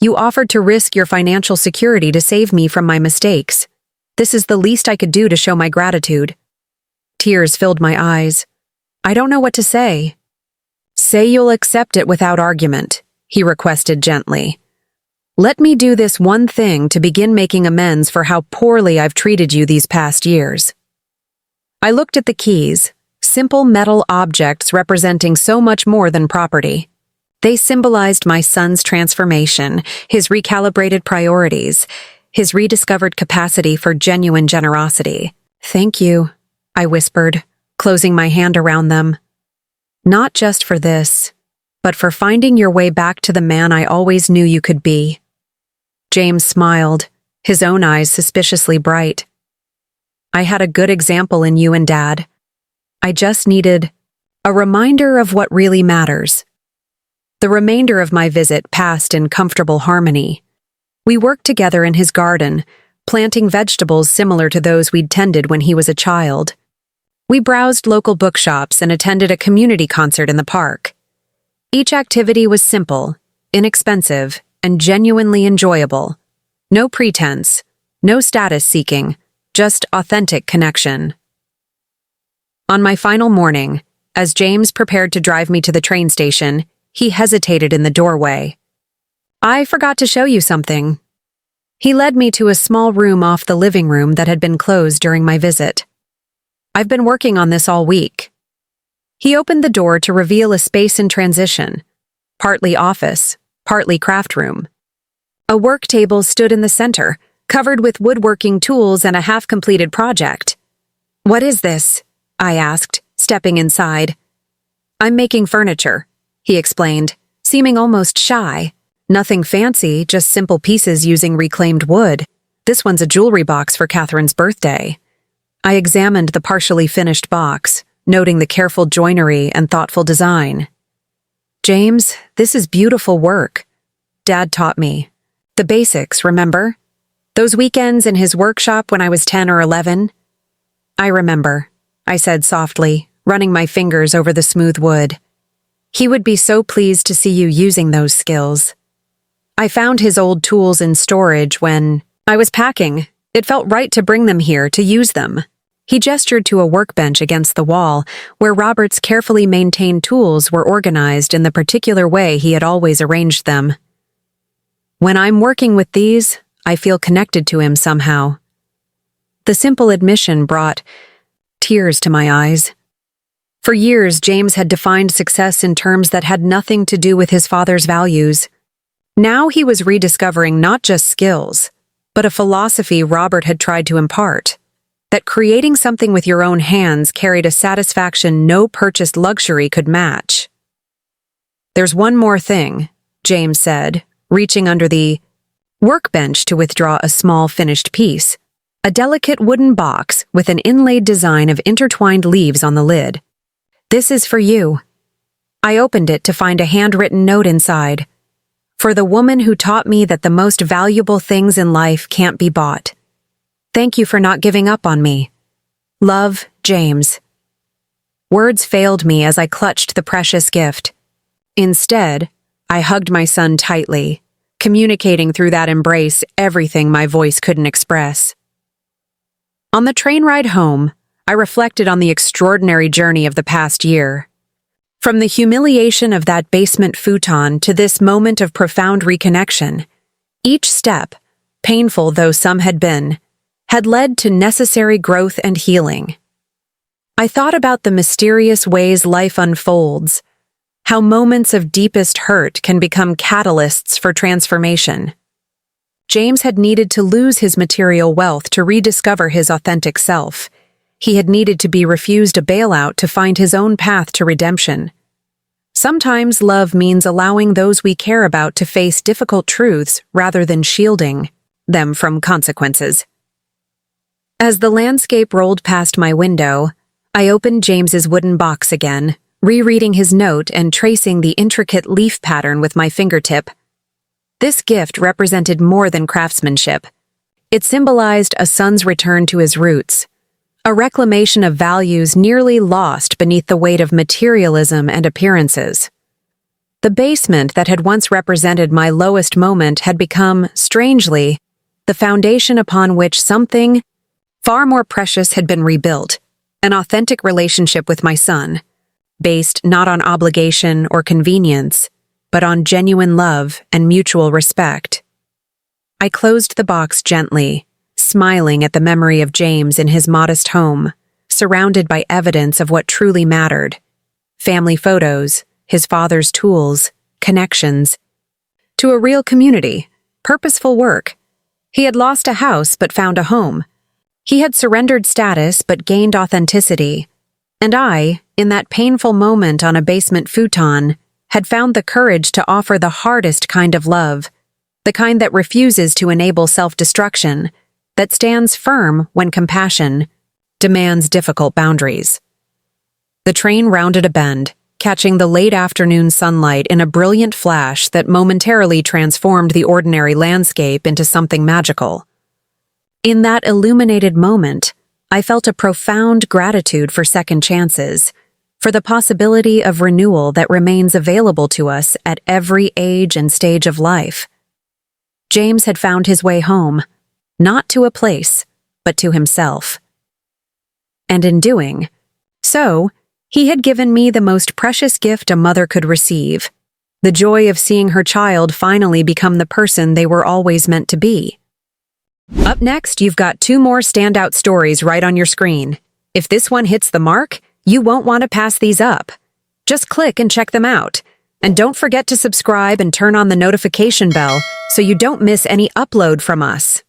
A: You offered to risk your financial security to save me from my mistakes. This is the least I could do to show my gratitude." Tears filled my eyes. "I don't know what to say." "Say you'll accept it without argument," he requested gently. "Let me do this one thing to begin making amends for how poorly I've treated you these past years." I looked at the keys, simple metal objects representing so much more than property. They symbolized my son's transformation, his recalibrated priorities, his rediscovered capacity for genuine generosity. "Thank you," I whispered, closing my hand around them. "Not just for this, but for finding your way back to the man I always knew you could be." James smiled, his own eyes suspiciously bright. "I had a good example in you and Dad. I just needed a reminder of what really matters." The remainder of my visit passed in comfortable harmony. We worked together in his garden, planting vegetables similar to those we'd tended when he was a child. We browsed local bookshops and attended a community concert in the park. Each activity was simple, inexpensive, and genuinely enjoyable. No pretense, no status seeking, just authentic connection. On my final morning, as James prepared to drive me to the train station, he hesitated in the doorway. "I forgot to show you something." He led me to a small room off the living room that had been closed during my visit. "I've been working on this all week." He opened the door to reveal a space in transition, partly office, partly craft room. A work table stood in the center, covered with woodworking tools and a half-completed project. "What is this?" I asked, stepping inside. "I'm making furniture," he explained, seeming almost shy. "Nothing fancy, just simple pieces using reclaimed wood. This one's a jewelry box for Catherine's birthday." I examined the partially finished box, noting the careful joinery and thoughtful design. "James, this is beautiful work. Dad taught me. The basics, remember? Those weekends in his workshop when I was 10 or 11? "I remember," I said softly, running my fingers over the smooth wood. "He would be so pleased to see you using those skills." I found his old tools in storage when I was packing. It felt right to bring them here to use them. He gestured to a workbench against the wall, where Robert's carefully maintained tools were organized in the particular way he had always arranged them. When I'm working with these, I feel connected to him somehow. The simple admission brought tears to my eyes. For years, James had defined success in terms that had nothing to do with his father's values. Now he was rediscovering not just skills, but a philosophy Robert had tried to impart, that creating something with your own hands carried a satisfaction no purchased luxury could match. "There's one more thing," James said, reaching under the workbench to withdraw a small finished piece, a delicate wooden box with an inlaid design of intertwined leaves on the lid. "This is for you." I opened it to find a handwritten note inside. "For the woman who taught me that the most valuable things in life can't be bought. Thank you for not giving up on me. Love, James." Words failed me as I clutched the precious gift. Instead, I hugged my son tightly, communicating through that embrace everything my voice couldn't express. On the train ride home, I reflected on the extraordinary journey of the past year. From the humiliation of that basement futon to this moment of profound reconnection, each step, painful though some had been, had led to necessary growth and healing. I thought about the mysterious ways life unfolds, how moments of deepest hurt can become catalysts for transformation. James had needed to lose his material wealth to rediscover his authentic self. He had needed to be refused a bailout to find his own path to redemption. Sometimes love means allowing those we care about to face difficult truths rather than shielding them from consequences. As the landscape rolled past my window, I opened James's wooden box again, rereading his note and tracing the intricate leaf pattern with my fingertip. This gift represented more than craftsmanship. It symbolized a son's return to his roots, a reclamation of values nearly lost beneath the weight of materialism and appearances. The basement that had once represented my lowest moment had become, strangely, the foundation upon which something far more precious had been rebuilt, an authentic relationship with my son, based not on obligation or convenience, but on genuine love and mutual respect. I closed the box gently, smiling at the memory of James in his modest home, surrounded by evidence of what truly mattered: family photos, his father's tools, connections to a real community, purposeful work. He had lost a house but found a home. He had surrendered status but gained authenticity. And I, in that painful moment on a basement futon, had found the courage to offer the hardest kind of love, the kind that refuses to enable self-destruction, that stands firm when compassion demands difficult boundaries. The train rounded a bend, catching the late afternoon sunlight in a brilliant flash that momentarily transformed the ordinary landscape into something magical. In that illuminated moment, I felt a profound gratitude for second chances, for the possibility of renewal that remains available to us at every age and stage of life. James had found his way home, not to a place, but to himself. And in doing so, he had given me the most precious gift a mother could receive: the joy of seeing her child finally become the person they were always meant to be. Up next, you've got 2 more standout stories right on your screen. If this one hits the mark, you won't want to pass these up. Just click and check them out. And don't forget to subscribe and turn on the notification bell so you don't miss any upload from us.